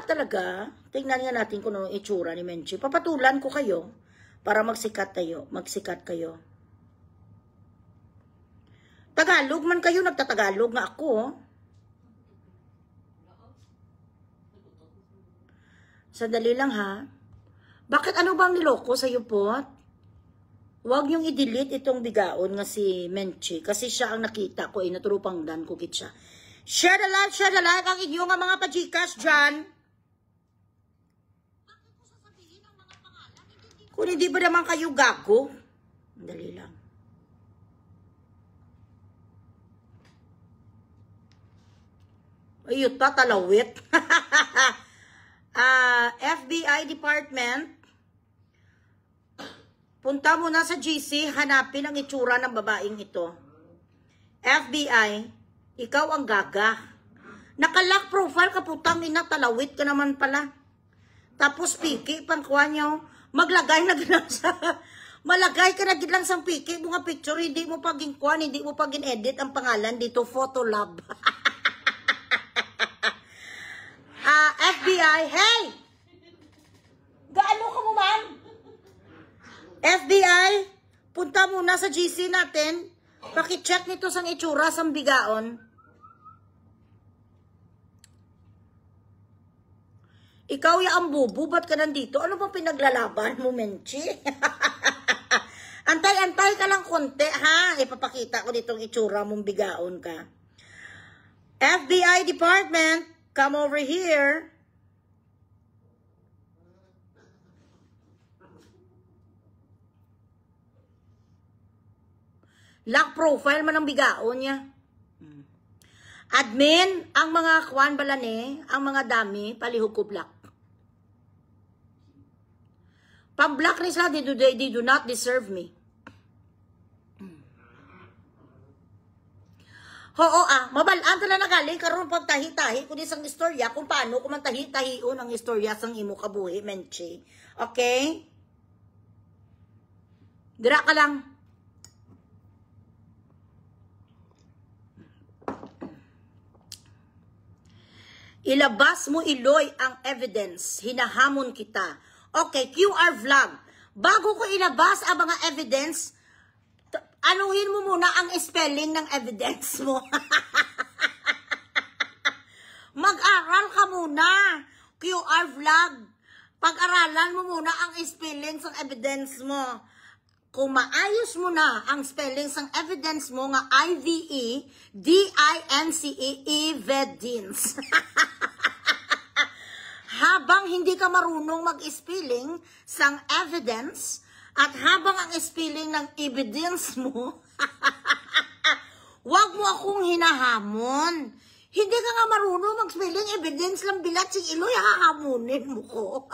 Talaga, tingnan nga natin kung ano itsura ni Menchi. Papatulan ko kayo para magsikat kayo. Tagalog man kayo, nagtatagalog nga ako. Sandali lang ha. Bakit ano bang niloko sa iyo po? Huwag niyong i-delete itong bigaon nga si Menchi. Kasi siya ang nakita ko, naturupang dan ko kit siya. Share the live ang inyong mga pajikas dyan. Kung hindi ba naman kayo gago? Dali lang. Ayun, tatalawit. FBI Department. Punta mo na sa GC, hanapin ang itsura ng babaeng ito. FBI, ikaw ang gaga. Nakalock profile ka putang ina, talawit ka naman pala. Tapos piki, pangkuha nyo, malagay ka na gitlang sa piki, mga picture, hindi mo paging kuhan, hindi mo paging edit ang pangalan dito, Photolab. FBI, hey! Gaano ka mo man? FBI, punta muna sa GC natin. Paki-check nito sang itsura sang bigaon. Ikaw ya ang bubu, ba't ka nandito? Ano bang pinaglalaban mo, Menchi? Antay-antay ka lang konti, ha? Ipapakita ko ditong itsura mong bigaon ka. FBI Department, come over here. Lock profile man ang bigaon niya. Admin, ang mga kwan balane, ang mga dami, palihog ko block. Pang-block ni sila, they do not deserve me. Oo mabalaan tala na galing karon pag tahi-tahi kun isang istorya kung paano ko man tahi-tahion ang istorya sang imo kabuhi, Menchi. Okay? Dira ka lang. Ilabas mo, Iloy, ang evidence. Hinahamon kita. Okay, QR vlog. Bago ko ilabas ang mga evidence, anuhin mo muna ang spelling ng evidence mo. Mag-aral ka muna. QR vlog. Pag-aralan mo muna ang spelling ng evidence mo. Kung maayos mo na ang spelling ng evidence mo nga IVE, DINCE, evidence. Habang hindi ka marunong mag-spelling sang evidence, at habang ang spelling ng evidence mo, wag mo akong hinahamon. Hindi ka nga marunong mag-spelling evidence lang Bilatching Iloy, hahamunin mo ko.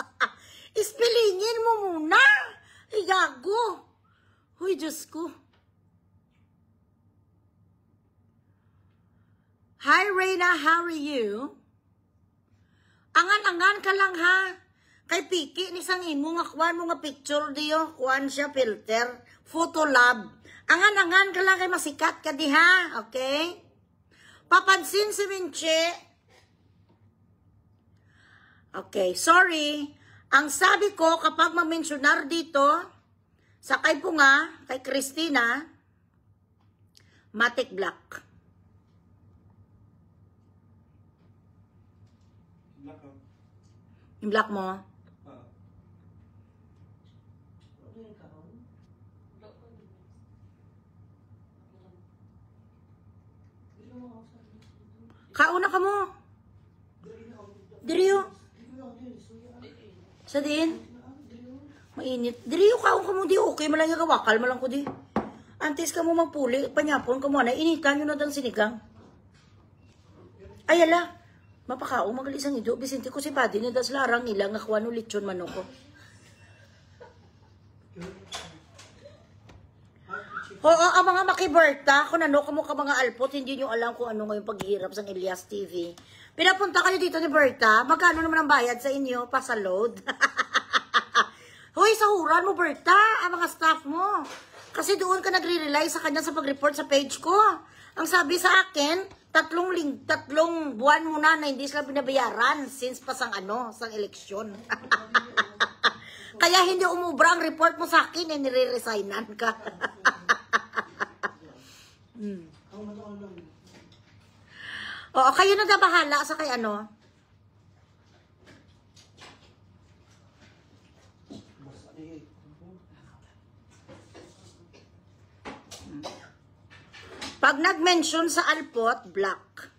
Spellingin mo muna. Igago. Huy, Diyos ko. Hi, Reyna. How are you? Angan-angan ka lang, ha? Kay Piki, nisang imo nga kuan mo nga picture diyo, kuan siya filter, photo lab. Angan-angan ka lang kay masikat ka diha, okay? Papansin si Vinci. Okay, sorry. Ang sabi ko kapag ma-mentionar dito, sakay po nga kay Christina, matic black. Yung black mo? Kauna ka mo. Diriyo. Sa din? Mainit. Diriyo kaon ka mo di. Okay, malang yung kawakal. Malang ko di. Antes ka mo magpuli. Panyapon ka mo na. Initan yun na dang sinigang. Ayala. Mapakaong magalisang ido. Bisente ko si Paddy na das larang ilang ngakuha no lechon manoko. Oo, ang mga makiberta, kung ano mo ka mga alpot, hindi nyo alam kung ano ngayong paghihirap sa Elias TV. Pinapunta kayo dito ni Berta, magkano naman ang bayad sa inyo? Pasaload. Hoy, sahuran mo Berta, ang mga staff mo. Kasi doon ka nagre-rely sa kanya sa pag-report sa page ko. Ang sabi sa akin, tatlong buwan muna na hindi sila binabayaran since pa sang eleksyon. Kaya hindi umubra ang report mo sa akin, nire-resignan ka. Oo, kayo na bahala sa kay ano. Pag nag-mention sa alpot, black.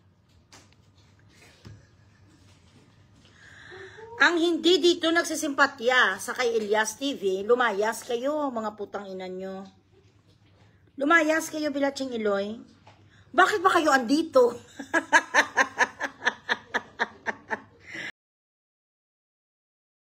Ang hindi dito nagsisimpatya sa kay Elias TV, lumayas kayo, mga putang ina nyo. Lumayas kayo, Bilatching Iloy. Bakit ba kayo andito?